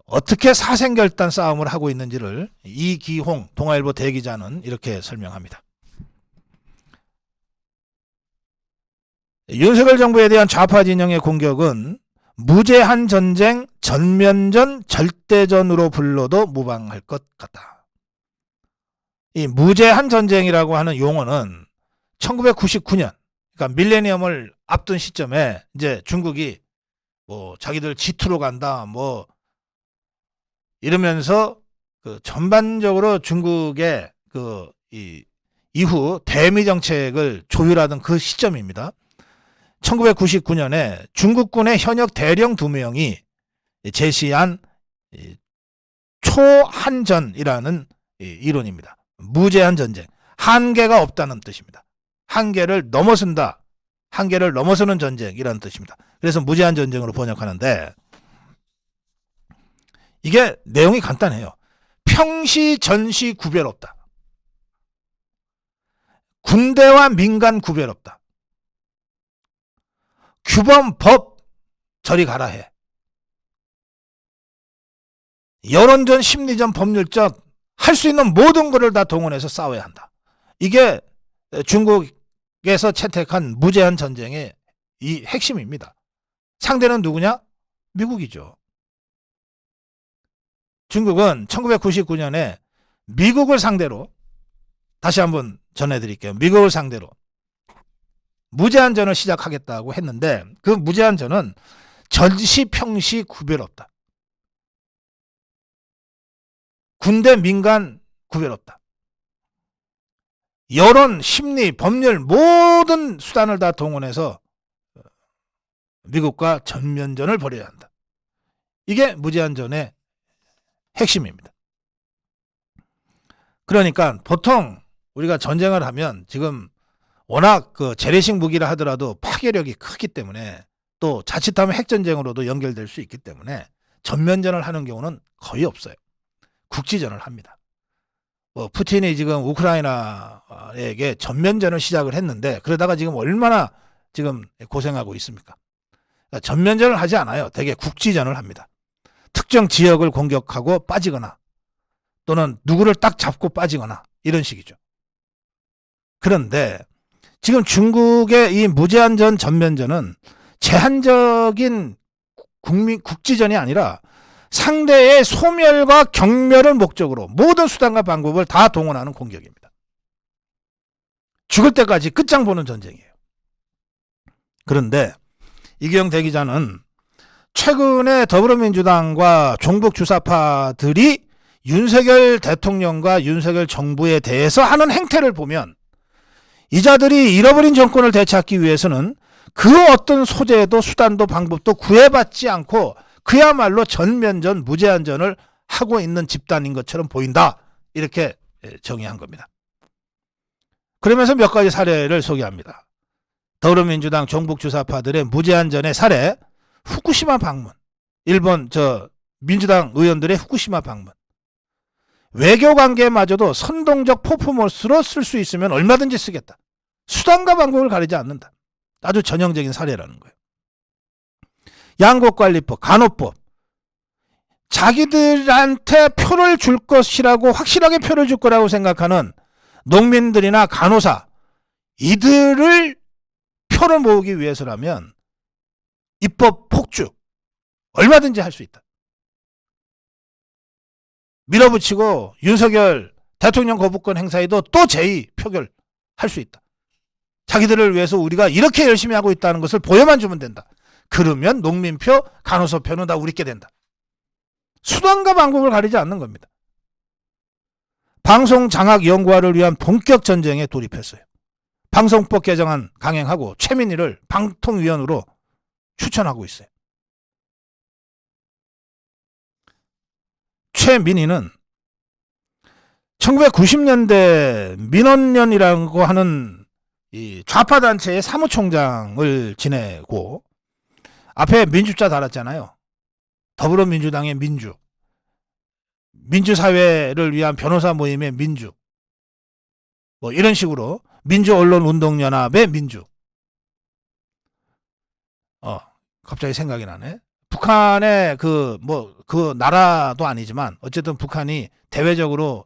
Speaker 1: 어떻게 사생결단 싸움을 하고 있는지를 이기홍 동아일보 대기자는 이렇게 설명합니다. 윤석열 정부에 대한 좌파 진영의 공격은 무제한 전쟁, 전면전, 절대전으로 불러도 무방할 것 같다. 이 무제한 전쟁이라고 하는 용어는 1999년, 그러니까 밀레니엄을 앞둔 시점에 이제 중국이 뭐 자기들 G2로 간다, 뭐 이러면서 그 전반적으로 중국의 그 이후 대미 정책을 조율하던 그 시점입니다. 1999년에 중국군의 현역 대령 2명이 제시한 초한전이라는 이론입니다. 무제한 전쟁. 한계가 없다는 뜻입니다. 한계를 넘어선다. 한계를 넘어서는 전쟁이라는 뜻입니다. 그래서 무제한 전쟁으로 번역하는데 이게 내용이 간단해요. 평시 전시 구별 없다. 군대와 민간 구별 없다. 규범 법 저리 가라 해. 여론전, 심리전, 법률전 할 수 있는 모든 것을 다 동원해서 싸워야 한다. 이게 중국에서 채택한 무제한 전쟁의 이 핵심입니다. 상대는 누구냐? 미국이죠. 중국은 1999년에 미국을 상대로, 다시 한번 전해드릴게요. 미국을 상대로 무제한전을 시작하겠다고 했는데 그 무제한전은 전시 평시 구별 없다. 군대 민간 구별 없다. 여론, 심리, 법률 모든 수단을 다 동원해서 미국과 전면전을 벌여야 한다. 이게 무제한전의 핵심입니다. 그러니까 보통 우리가 전쟁을 하면 지금 워낙 그 재래식 무기라 하더라도 파괴력이 크기 때문에 또 자칫하면 핵전쟁으로도 연결될 수 있기 때문에 전면전을 하는 경우는 거의 없어요. 국지전을 합니다. 푸틴이 지금 우크라이나에게 전면전을 시작을 했는데 그러다가 지금 얼마나 지금 고생하고 있습니까? 그러니까 전면전을 하지 않아요. 대개 국지전을 합니다. 특정 지역을 공격하고 빠지거나 또는 누구를 딱 잡고 빠지거나 이런 식이죠. 그런데 지금 중국의 이 무제한전 전면전은 제한적인 국지전이 아니라 상대의 소멸과 경멸을 목적으로 모든 수단과 방법을 다 동원하는 공격입니다. 죽을 때까지 끝장 보는 전쟁이에요. 그런데 이경 대기자는 최근에 더불어민주당과 종북 주사파들이 윤석열 대통령과 윤석열 정부에 대해서 하는 행태를 보면 이자들이 잃어버린 정권을 되찾기 위해서는 그 어떤 소재도 수단도 방법도 구애받지 않고 그야말로 전면전 무제한전을 하고 있는 집단인 것처럼 보인다. 이렇게 정의한 겁니다. 그러면서 몇 가지 사례를 소개합니다. 더불어민주당 종북주사파들의 무제한전의 사례, 후쿠시마 방문, 일본 민주당 의원들의 후쿠시마 방문, 외교관계마저도 선동적 퍼포먼스로 쓸 수 있으면 얼마든지 쓰겠다. 수단과 방법을 가리지 않는다. 아주 전형적인 사례라는 거예요. 양곡관리법, 간호법, 자기들한테 표를 줄 것이라고 확실하게 표를 줄 거라고 생각하는 농민들이나 간호사, 이들을 표를 모으기 위해서라면 입법 폭주 얼마든지 할 수 있다. 밀어붙이고 윤석열 대통령 거부권 행사에도 또 제2 표결할 수 있다. 자기들을 위해서 우리가 이렇게 열심히 하고 있다는 것을 보여만 주면 된다. 그러면 농민표, 간호사표는 다 우리께 된다. 수단과 방법을 가리지 않는 겁니다. 방송장악연구화를 위한 본격 전쟁에 돌입했어요. 방송법 개정안 강행하고 최민희를 방통위원으로 추천하고 있어요. 최민희는 1990년대 민원연이라고 하는 이 좌파단체의 사무총장을 지내고 앞에 민주자 달았잖아요. 더불어민주당의 민주, 민주사회를 위한 변호사 모임의 민주, 뭐 이런 식으로 민주언론운동연합의 민주. 갑자기 생각이 나네. 북한의 그 나라도 아니지만 어쨌든 북한이 대외적으로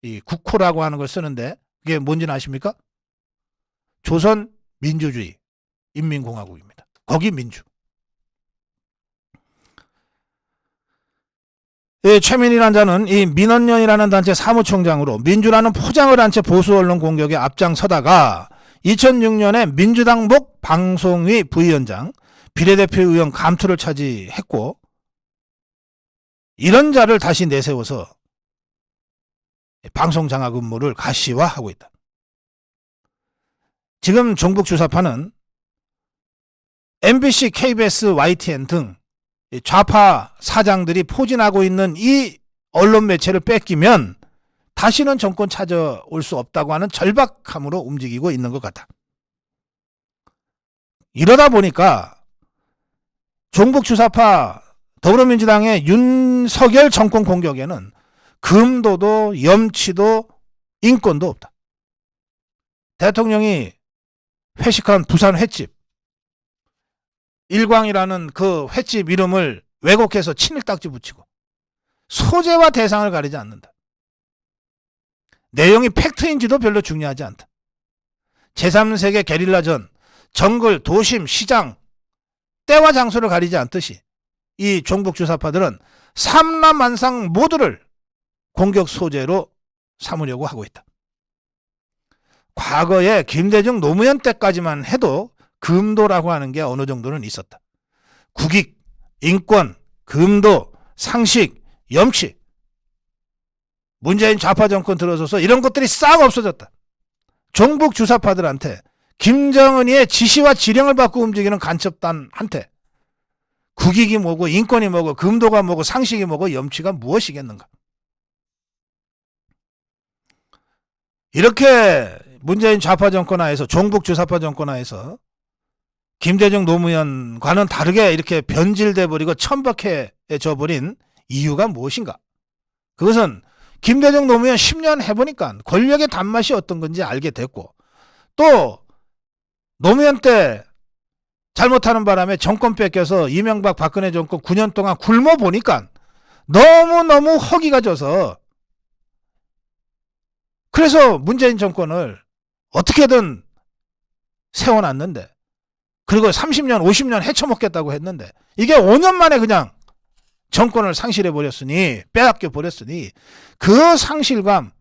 Speaker 1: 이 국호라고 하는 걸 쓰는데 그게 뭔지는 아십니까? 조선 민주주의 인민공화국입니다. 거기 민주. 이 최민희라는 자는 이 민원연이라는 단체 사무총장으로 민주라는 포장을 한 채 보수 언론 공격에 앞장서다가 2006년에 민주당 목 방송위 부위원장, 비례대표 의원 감투를 차지했고 이런 자를 다시 내세워서 방송장악 음모를 가시화하고 있다. 지금 종북주사파는 MBC, KBS, YTN 등 좌파 사장들이 포진하고 있는 이 언론 매체를 뺏기면 다시는 정권 찾아올 수 없다고 하는 절박함으로 움직이고 있는 것 같다. 이러다 보니까 종북주사파 더불어민주당의 윤석열 정권 공격에는 금도도 염치도 인권도 없다. 대통령이 회식한 부산 횟집, 일광이라는 그 횟집 이름을 왜곡해서 친일딱지 붙이고 소재와 대상을 가리지 않는다. 내용이 팩트인지도 별로 중요하지 않다. 제3세계 게릴라전, 정글, 도심, 시장, 때와 장소를 가리지 않듯이 이 종북 주사파들은 삼라만상 모두를 공격 소재로 삼으려고 하고 있다. 과거에 김대중 노무현 때까지만 해도 금도라고 하는 게 어느 정도는 있었다. 국익, 인권, 금도, 상식, 염치. 문재인 좌파 정권 들어서서 이런 것들이 싹 없어졌다. 종북 주사파들한테 김정은이의 지시와 지령을 받고 움직이는 간첩단한테 국익이 뭐고 인권이 뭐고 금도가 뭐고 상식이 뭐고 염치가 무엇이겠는가. 이렇게 문재인 좌파 정권하에서 종북 주사파 정권하에서 김대중 노무현과는 다르게 이렇게 변질돼 버리고 천박해져 버린 이유가 무엇인가. 그것은 김대중 노무현 10년 해보니까 권력의 단맛이 어떤 건지 알게 됐고, 또 노무현 때 잘못하는 바람에 정권 뺏겨서 이명박 박근혜 정권 9년 동안 굶어보니까 너무너무 허기가 져서, 그래서 문재인 정권을 어떻게든 세워놨는데, 그리고 30년 50년 헤쳐먹겠다고 했는데 이게 5년 만에 그냥 정권을 상실해버렸으니, 빼앗겨버렸으니 그 상실감,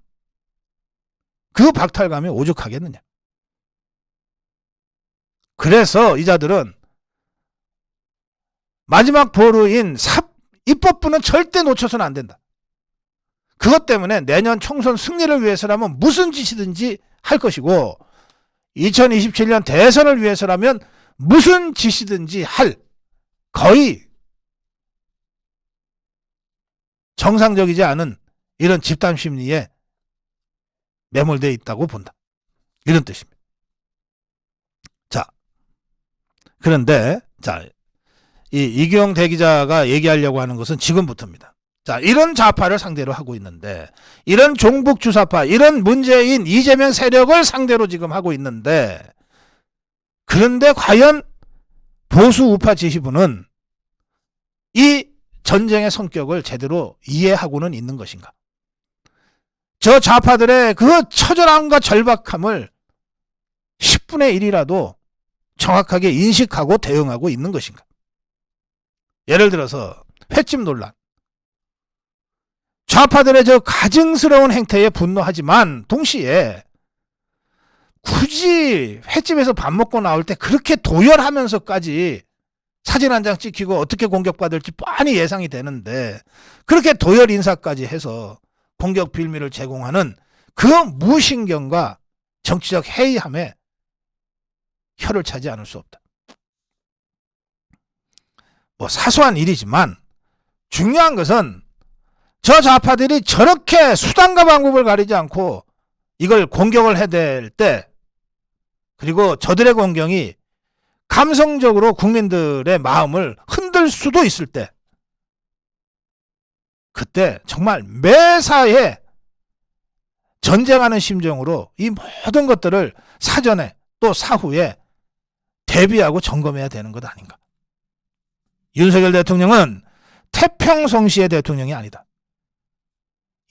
Speaker 1: 그 박탈감이 오죽하겠느냐. 그래서 이자들은 마지막 보루인 입법부는 절대 놓쳐서는 안 된다. 그것 때문에 내년 총선 승리를 위해서라면 무슨 짓이든지 할 것이고, 2027년 대선을 위해서라면 무슨 짓이든지 할, 거의 정상적이지 않은 이런 집단 심리에 매몰되어 있다고 본다. 이런 뜻입니다. 자, 그런데 이 이규영 대기자가 얘기하려고 하는 것은 지금부터입니다. 자, 이런 좌파를 상대로 하고 있는데, 이런 종북 주사파, 이런 문재인, 이재명 세력을 상대로 지금 하고 있는데, 그런데 과연 보수 우파 지휘부는 이 전쟁의 성격을 제대로 이해하고는 있는 것인가? 저 좌파들의 그 처절함과 절박함을 10분의 1이라도 정확하게 인식하고 대응하고 있는 것인가? 예를 들어서 횟집 논란. 좌파들의 저 가증스러운 행태에 분노하지만 동시에 굳이 횟집에서 밥 먹고 나올 때 그렇게 도열하면서까지 사진 한 장 찍히고 어떻게 공격받을지 뻔히 예상이 되는데, 그렇게 도열 인사까지 해서 공격 빌미를 제공하는 그 무신경과 정치적 해이함에 혀를 차지 않을 수 없다. 뭐 사소한 일이지만 중요한 것은 저 좌파들이 저렇게 수단과 방법을 가리지 않고 이걸 공격을 해야 될 때, 그리고 저들의 공격이 감성적으로 국민들의 마음을 흔들 수도 있을 때, 그때 정말 매사에 전쟁하는 심정으로 이 모든 것들을 사전에 또 사후에 대비하고 점검해야 되는 것 아닌가. 윤석열 대통령은 태평성시의 대통령이 아니다.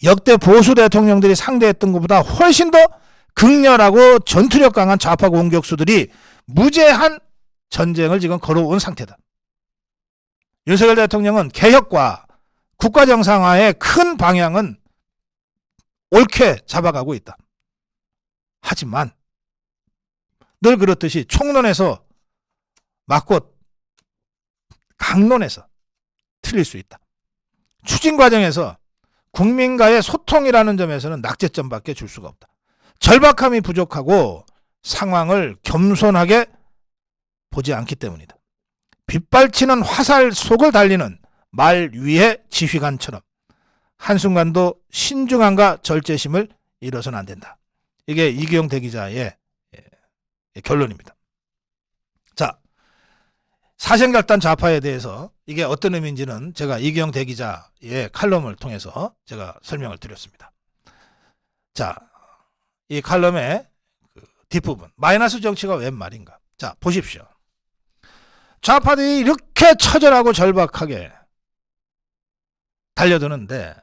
Speaker 1: 역대 보수 대통령들이 상대했던 것보다 훨씬 더 극렬하고 전투력 강한 좌파 공격수들이 무제한 전쟁을 지금 걸어온 상태다. 윤석열 대통령은 개혁과 국가 정상화의 큰 방향은 옳게 잡아가고 있다. 하지만 늘 그렇듯이 총론에서 맞고 강론에서 틀릴 수 있다. 추진 과정에서 국민과의 소통이라는 점에서는 낙제점밖에 줄 수가 없다. 절박함이 부족하고 상황을 겸손하게 보지 않기 때문이다. 빗발치는 화살 속을 달리는 말 위의 지휘관처럼 한순간도 신중함과 절제심을 잃어서는 안 된다. 이게 이규영 대기자의 결론입니다. 자, 사생결단 좌파에 대해서 이게 어떤 의미인지는 제가 이규영 대기자의 칼럼을 통해서 제가 설명을 드렸습니다. 자, 이 칼럼의 뒷부분, 마이너스 정치가 웬 말인가? 자, 보십시오. 좌파들이 이렇게 처절하고 절박하게 달려드는데,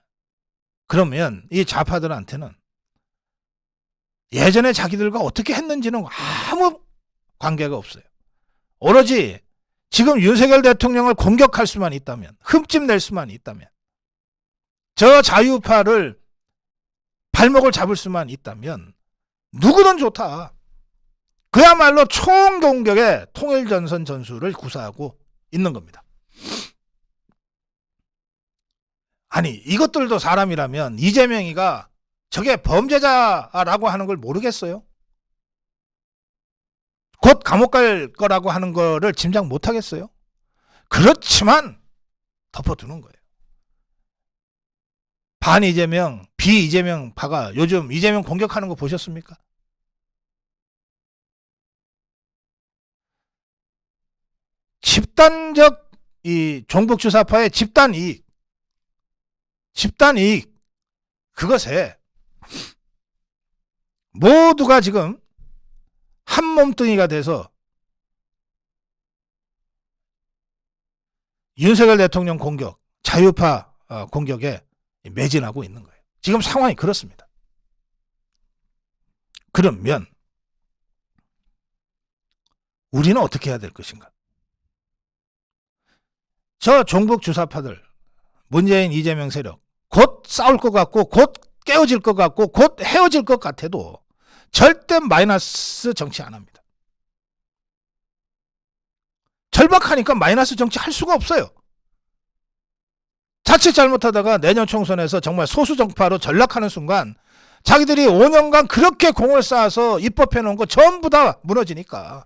Speaker 1: 그러면 이 좌파들한테는 예전에 자기들과 어떻게 했는지는 아무 관계가 없어요. 오로지 지금 윤석열 대통령을 공격할 수만 있다면, 흠집 낼 수만 있다면, 저 자유파를 발목을 잡을 수만 있다면 누구든 좋다. 그야말로 총공격의 통일전선 전술을 구사하고 있는 겁니다. 아니, 이것들도 사람이라면 이재명이가 저게 범죄자라고 하는 걸 모르겠어요? 곧 감옥 갈 거라고 하는 거를 짐작 못 하겠어요? 그렇지만 덮어두는 거예요. 반 이재명, 비 이재명 파가 요즘 이재명 공격하는 거 보셨습니까? 집단적 이 종북 주사파의 집단 이익, 그것에 모두가 지금 한 몸뚱이가 돼서 윤석열 대통령 공격, 자유파 공격에 매진하고 있는 거예요. 지금 상황이 그렇습니다. 그러면 우리는 어떻게 해야 될 것인가? 저 종북 주사파들, 문재인, 이재명 세력 곧 싸울 것 같고 곧 깨어질 것 같고 곧 헤어질 것 같아도 절대 마이너스 정치 안 합니다. 절박하니까 마이너스 정치 할 수가 없어요. 자칫 잘못하다가 내년 총선에서 정말 소수 정파로 전락하는 순간 자기들이 5년간 그렇게 공을 쌓아서 입법해 놓은 거 전부 다 무너지니까.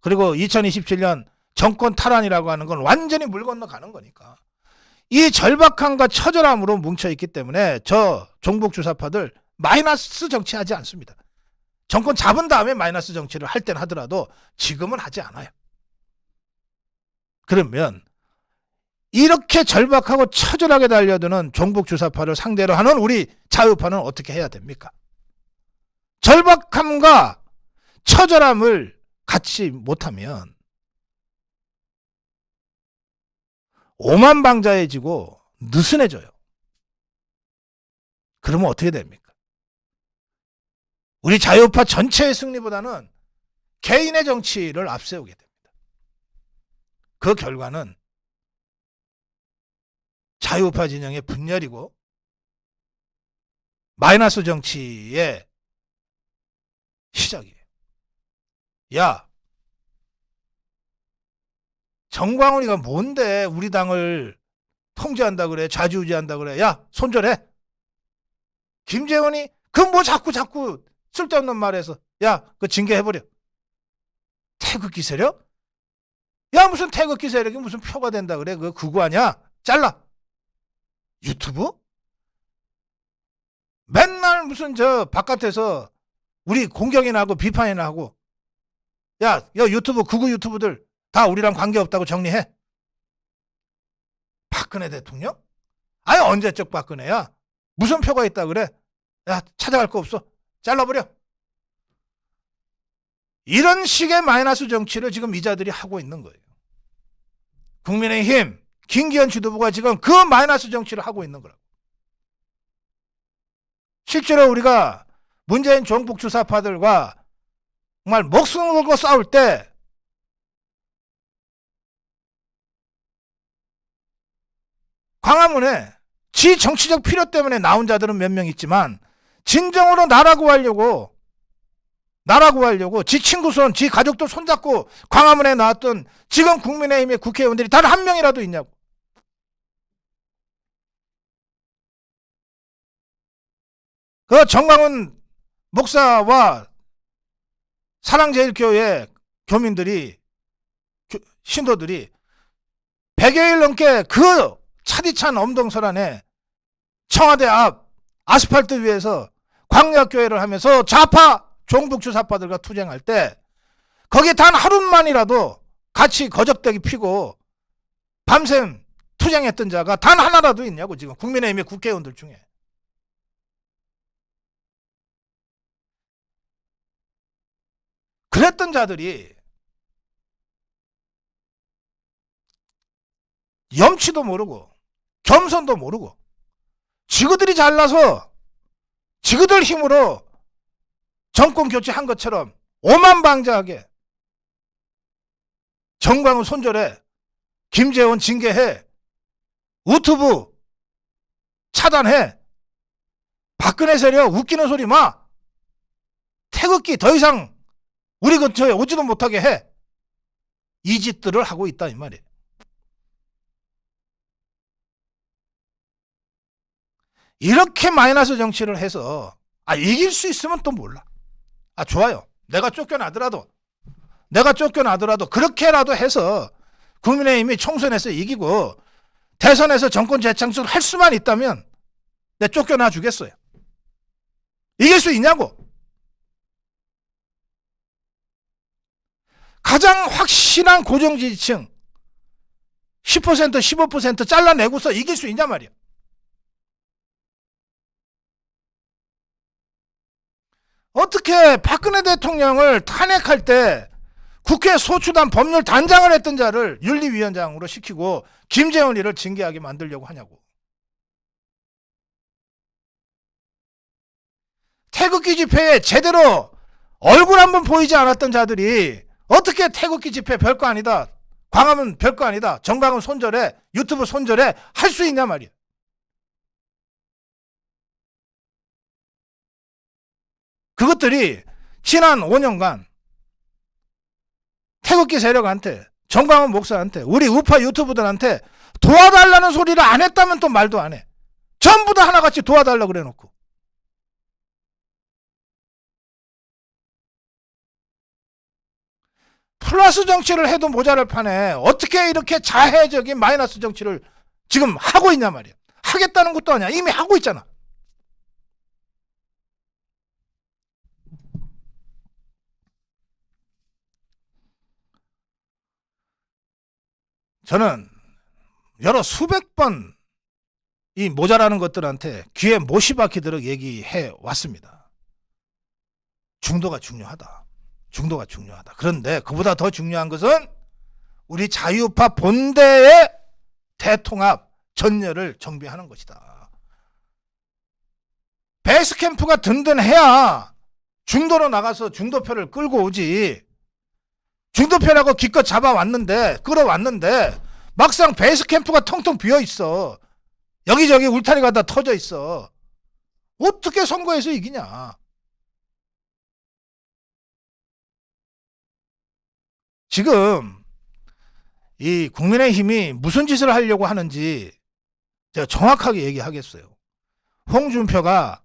Speaker 1: 그리고 2027년 정권 탈환이라고 하는 건 완전히 물 건너가는 거니까. 이 절박함과 처절함으로 뭉쳐있기 때문에 저 종북 주사파들 마이너스 정치하지 않습니다. 정권 잡은 다음에 마이너스 정치를 할 땐 하더라도 지금은 하지 않아요. 그러면 이렇게 절박하고 처절하게 달려드는 종북 주사파를 상대로 하는 우리 자유파는 어떻게 해야 됩니까? 절박함과 처절함을 갖지 못하면 오만방자해지고 느슨해져요. 그러면 어떻게 됩니까? 우리 자유파 전체의 승리보다는 개인의 정치를 앞세우게 됩니다. 그 결과는 자유파 진영의 분열이고 마이너스 정치의 시작이에요. 야, 정광훈이가 뭔데 우리 당을 통제한다 그래, 좌지우지한다 그래. 야, 손절해. 김재원이 그 뭐 자꾸 쓸데없는 말해서 야, 그 징계해버려. 태극기 세력? 야, 무슨 태극기 세력이 무슨 표가 된다 그래. 그거 극우 아니야? 잘라. 유튜브? 맨날 무슨 저 바깥에서 우리 공격이나 하고 비판이나 하고 야 유튜브 극우 유튜브들 다 우리랑 관계없다고 정리해. 박근혜 대통령? 아니 언제적 박근혜야? 무슨 표가 있다 그래? 야, 찾아갈 거 없어. 잘라버려. 이런 식의 마이너스 정치를 지금 이자들이 하고 있는 거예요. 국민의힘 김기현 지도부가 지금 그 마이너스 정치를 하고 있는 거라고. 실제로 우리가 문재인 종북 주사파들과 정말 목숨을 걸고 싸울 때 광화문에 지 정치적 필요 때문에 나온 자들은 몇 명 있지만 진정으로 나라 구하려고 지 친구 손, 지 가족들 손잡고 광화문에 나왔던 지금 국민의힘의 국회의원들이 단 한 명이라도 있냐고. 그 정광훈 목사와 사랑제일교회 교민들이, 신도들이 100여일 넘게 그 차디찬 엄동설 안에 청와대 앞 아스팔트 위에서 광야교회를 하면서 좌파 종북 주사파들과 투쟁할 때 거기에 단 하루만이라도 같이 거적대기 피고 밤샘 투쟁했던 자가 단 하나라도 있냐고, 지금 국민의힘의 국회의원들 중에. 그랬던 자들이 염치도 모르고 겸손도 모르고 지그들이 잘나서 지그들 힘으로 정권 교체한 것처럼 오만방자하게 정광훈 손절해, 김재원 징계해, 유튜브 차단해, 박근혜 세력 웃기는 소리 마, 태극기 더 이상 우리 근처에 오지도 못하게 해, 이 짓들을 하고 있다 이 말이에요. 이렇게 마이너스 정치를 해서 이길 수 있으면 또 몰라. 좋아요. 내가 쫓겨나더라도 그렇게라도 해서 국민의힘이 총선에서 이기고 대선에서 정권 재창출을 할 수만 있다면 내가 쫓겨나 주겠어요. 이길 수 있냐고. 가장 확실한 고정지지층 10% 15% 잘라내고서 이길 수 있냐 말이야. 어떻게 박근혜 대통령을 탄핵할 때 국회 소추단 법률 단장을 했던 자를 윤리위원장으로 시키고 김재원이를 징계하게 만들려고 하냐고. 태극기 집회에 제대로 얼굴 한번 보이지 않았던 자들이 어떻게 태극기 집회 별거 아니다, 광화문 별거 아니다, 정광훈 손절해, 유튜브 손절해 할 수 있냐 말이야. 그것들이 지난 5년간 태극기 세력한테, 정광훈 목사한테, 우리 우파 유튜브들한테 도와달라는 소리를 안 했다면 또 말도 안 해. 전부 다 하나같이 도와달라고 그래 놓고. 플러스 정치를 해도 모자랄 판에 어떻게 이렇게 자해적인 마이너스 정치를 지금 하고 있냐 말이야. 하겠다는 것도 아니야. 이미 하고 있잖아. 저는 여러 수백 번 이 모자라는 것들한테 귀에 못이 박히도록 얘기해 왔습니다. 중도가 중요하다. 중도가 중요하다. 그런데 그보다 더 중요한 것은 우리 자유우파 본대의 대통합 전열을 정비하는 것이다. 베이스캠프가 든든해야 중도로 나가서 중도표를 끌고 오지. 중도표라고 기껏 잡아왔는데, 끌어왔는데 막상 베이스캠프가 텅텅 비어있어. 여기저기 울타리가 다 터져있어. 어떻게 선거에서 이기냐. 지금 이 국민의힘이 무슨 짓을 하려고 하는지 제가 정확하게 얘기하겠어요. 홍준표가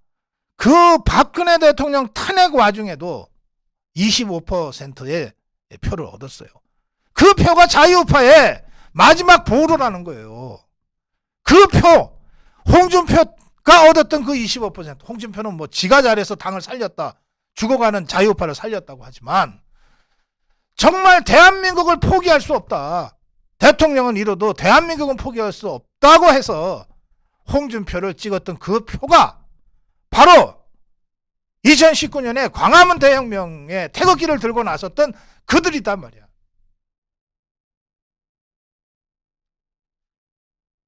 Speaker 1: 그 박근혜 대통령 탄핵 와중에도 25%의 표를 얻었어요. 그 표가 자유우파의 마지막 보루라는 거예요. 그 표, 홍준표가 얻었던 그 25%, 홍준표는 뭐 지가 잘해서 당을 살렸다, 죽어가는 자유우파를 살렸다고 하지만 정말 대한민국을 포기할 수 없다, 대통령은 잃어도 대한민국은 포기할 수 없다고 해서 홍준표를 찍었던 그 표가 바로 2019년에 광화문 대혁명에 태극기를 들고 나섰던 그들이단 말이야.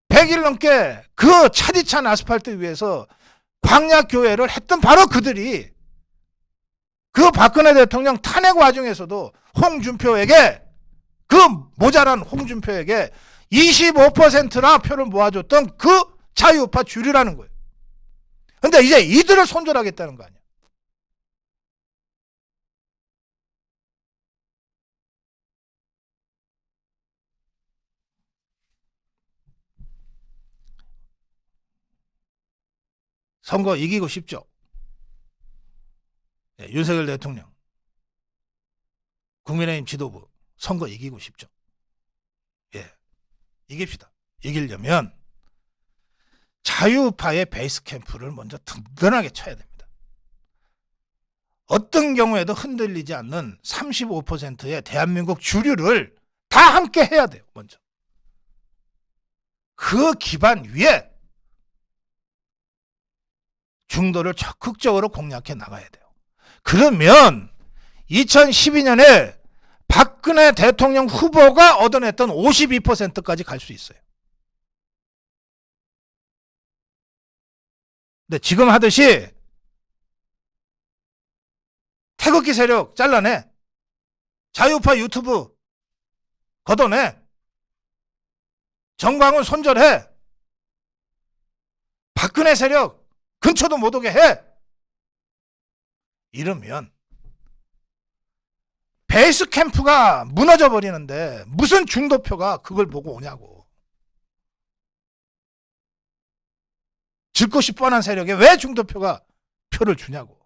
Speaker 1: 100일 넘게 그 차디찬 아스팔트 위에서 광야교회를 했던 바로 그들이 그 박근혜 대통령 탄핵 와중에서도 홍준표에게, 그 모자란 홍준표에게 25%나 표를 모아줬던 그 자유우파 주류라는 거예요. 근데 이제 이들을 손절하겠다는 거 아니야. 선거 이기고 싶죠. 윤석열 대통령, 국민의힘 지도부 선거 이기고 싶죠. 이깁시다. 이기려면 자유우파의 베이스 캠프를 먼저 든든하게 쳐야 됩니다. 어떤 경우에도 흔들리지 않는 35%의 대한민국 주류를 다 함께 해야 돼요. 먼저. 그 기반 위에 중도를 적극적으로 공략해 나가야 돼요. 그러면 2012년에 박근혜 대통령 후보가 얻어냈던 52%까지 갈 수 있어요. 근데 지금 하듯이 태극기 세력 잘라내, 자유파 유튜브 걷어내, 정광훈 손절해, 박근혜 세력 근처도 못 오게 해. 이러면 베이스 캠프가 무너져 버리는데 무슨 중도표가 그걸 보고 오냐고. 질 것이 뻔한 세력에 왜 중도표가 표를 주냐고.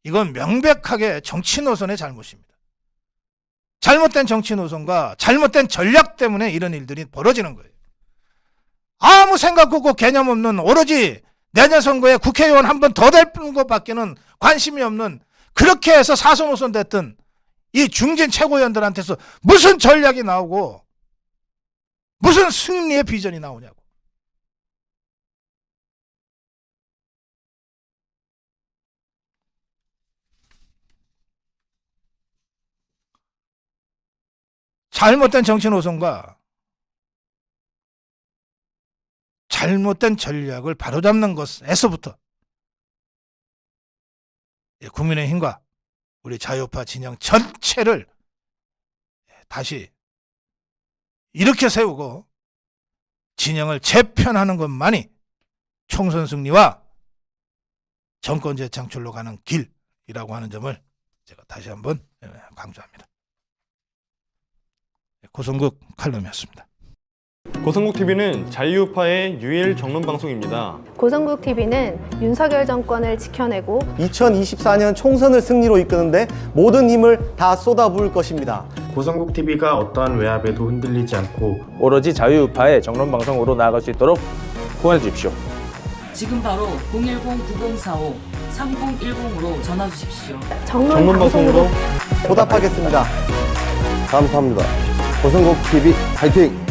Speaker 1: 이건 명백하게 정치 노선의 잘못입니다. 잘못된 정치 노선과 잘못된 전략 때문에 이런 일들이 벌어지는 거예요. 아무 생각 없고 개념 없는, 오로지 내년 선거에 국회의원 한 번 더 될 것밖에는 관심이 없는, 그렇게 해서 사선호선 됐던 이 중진 최고위원들한테서 무슨 전략이 나오고 무슨 승리의 비전이 나오냐고. 잘못된 정치 노선과 잘못된 전략을 바로잡는 것에서부터 국민의힘과 우리 자유파 진영 전체를 다시 이렇게 세우고 진영을 재편하는 것만이 총선 승리와 정권 재창출로 가는 길이라고 하는 점을 제가 다시 한번 강조합니다. 고성국 칼럼이었습니다.
Speaker 2: 고성국TV는 자유파의 유일 정론 방송입니다.
Speaker 3: 고성국TV는 윤석열 정권을 지켜내고
Speaker 4: 2024년 총선을 승리로 이끄는데 모든 힘을 다 쏟아부을 것입니다.
Speaker 5: 고성국TV가 어떠한 외압에도 흔들리지 않고
Speaker 6: 오로지 자유우파의 정론방송으로 나아갈 수 있도록 후원해 주십시오.
Speaker 7: 지금 바로 010-904-3010으로 전화 주십시오.
Speaker 3: 정론방송으로
Speaker 4: 보답하겠습니다.
Speaker 8: 감사합니다. 고성국TV 화이팅!